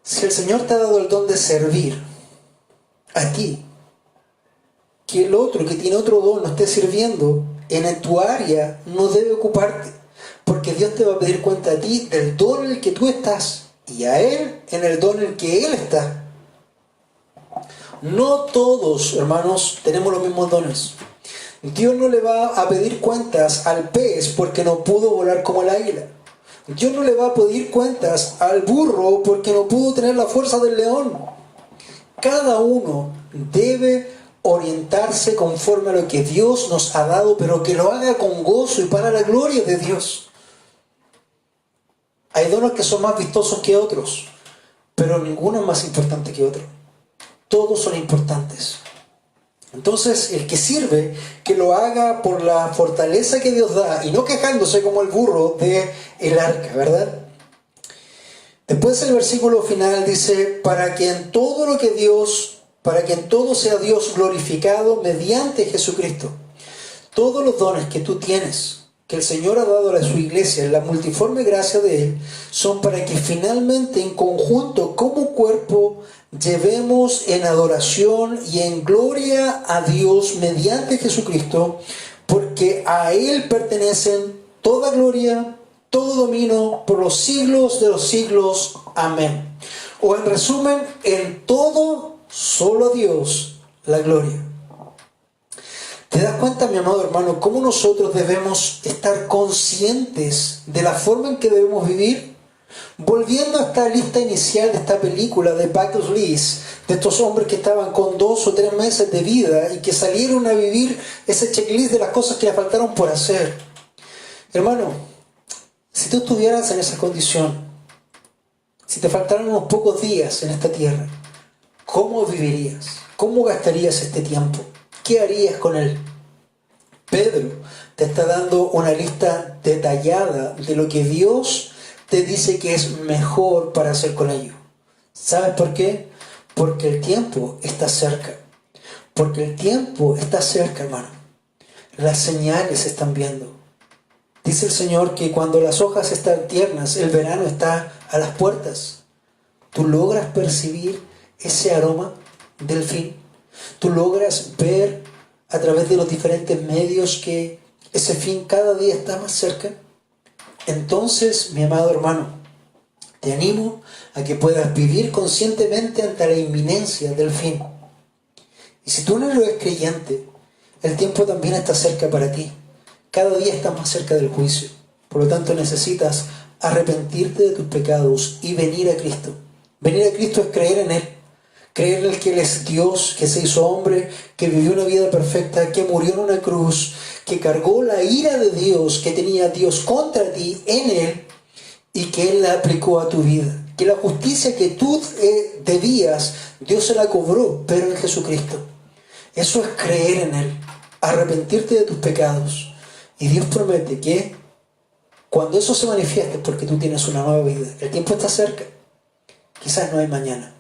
si el Señor te ha dado el don de servir a ti, que el otro que tiene otro don no esté sirviendo en tu área, no debe ocuparte, porque Dios te va a pedir cuenta a ti del don en el que tú estás y a Él en el don en el que Él está. No todos, hermanos, tenemos los mismos dones. Dios no le va a pedir cuentas al pez porque no pudo volar como el águila. Dios no le va a pedir cuentas al burro porque no pudo tener la fuerza del león. Cada uno debe orientarse conforme a lo que Dios nos ha dado, pero que lo haga con gozo y para la gloria de Dios. Hay dones que son más vistosos que otros, pero ninguno es más importante que otro. Todos son importantes. Entonces, el que sirve, que lo haga por la fortaleza que Dios da y no quejándose como el burro del arca, ¿verdad? Después el versículo final dice, para que en todo sea Dios glorificado mediante Jesucristo. Todos los dones que tú tienes, que el Señor ha dado a su iglesia, en la multiforme gracia de Él, son para que finalmente en conjunto, como cuerpo, llevemos en adoración y en gloria a Dios mediante Jesucristo, porque a Él pertenecen toda gloria, todo dominio por los siglos de los siglos. Amén. O en resumen, en todo, solo a Dios la gloria. ¿Te das cuenta, mi amado hermano, cómo nosotros debemos estar conscientes de la forma en que debemos vivir? Volviendo a esta lista inicial de esta película de Bucket List, de estos hombres que estaban con 2 o 3 meses de vida y que salieron a vivir ese checklist de las cosas que les faltaron por hacer. Hermano, si tú estuvieras en esa condición, si te faltaran unos pocos días en esta tierra, ¿cómo vivirías? ¿Cómo gastarías este tiempo? ¿Qué harías con él? Pedro te está dando una lista detallada de lo que Dios te dice que es mejor para hacer con ello. ¿Sabes por qué? Porque el tiempo está cerca. Porque el tiempo está cerca, hermano. Las señales se están viendo. Dice el Señor que cuando las hojas están tiernas, el verano está a las puertas. ¿Tú logras percibir ese aroma del fin? ¿Tú logras ver a través de los diferentes medios que ese fin cada día está más cerca? Entonces, mi amado hermano, te animo a que puedas vivir conscientemente ante la inminencia del fin. Y si tú no eres creyente, el tiempo también está cerca para ti. Cada día estás más cerca del juicio. Por lo tanto, necesitas arrepentirte de tus pecados y venir a Cristo. Venir a Cristo es creer en Él. Creer en el que Él es Dios, que se hizo hombre, que vivió una vida perfecta, que murió en una cruz, que cargó la ira de Dios que tenía Dios contra ti en Él y que Él la aplicó a tu vida. Que la justicia que tú debías, Dios se la cobró, pero en Jesucristo. Eso es creer en Él, arrepentirte de tus pecados. Y Dios promete que cuando eso se manifieste es porque tú tienes una nueva vida. El tiempo está cerca. Quizás no hay mañana.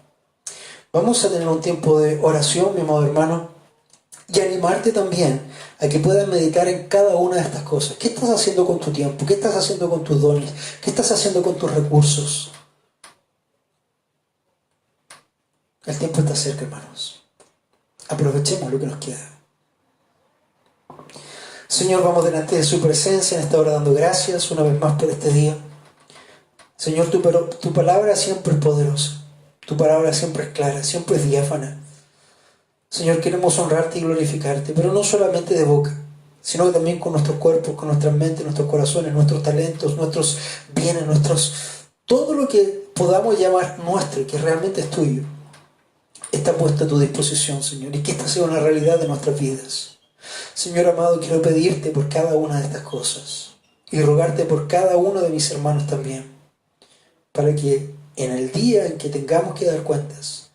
Vamos a tener un tiempo de oración, mi amado hermano, y animarte también a que puedas meditar en cada una de estas cosas. ¿Qué estás haciendo con tu tiempo? ¿Qué estás haciendo con tus dones? ¿Qué estás haciendo con tus recursos? El tiempo está cerca, hermanos. Aprovechemos lo que nos queda. Señor, vamos delante de su presencia en esta hora dando gracias una vez más por este día. Señor, tu palabra siempre es poderosa. Tu palabra siempre es clara, siempre es diáfana. Señor, queremos honrarte y glorificarte, pero no solamente de boca, sino también con nuestros cuerpos, con nuestras mentes, nuestros corazones, nuestros talentos, nuestros bienes, todo lo que podamos llamar nuestro y que realmente es tuyo, está puesto a tu disposición, Señor, y que esta sea una realidad de nuestras vidas. Señor amado, quiero pedirte por cada una de estas cosas y rogarte por cada uno de mis hermanos también, para que en el día en que tengamos que dar cuentas,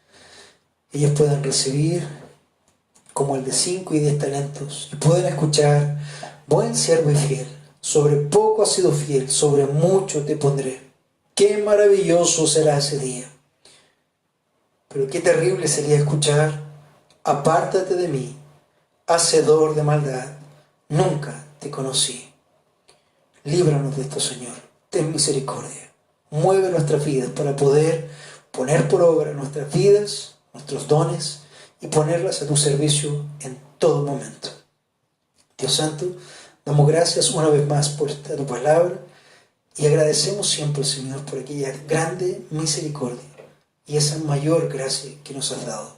ellos puedan recibir como el de 5 y 10 talentos y puedan escuchar: buen siervo y fiel, sobre poco has sido fiel, sobre mucho te pondré. Qué maravilloso será ese día. Pero qué terrible sería escuchar: apártate de mí, hacedor de maldad, nunca te conocí. Líbranos de esto, Señor, ten misericordia. Mueve nuestras vidas para poder poner por obra nuestras vidas, nuestros dones y ponerlas a tu servicio en todo momento. Dios Santo, damos gracias una vez más por tu palabra y agradecemos siempre, Señor, por aquella grande misericordia y esa mayor gracia que nos has dado.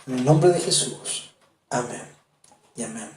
En el nombre de Jesús. Amén y amén.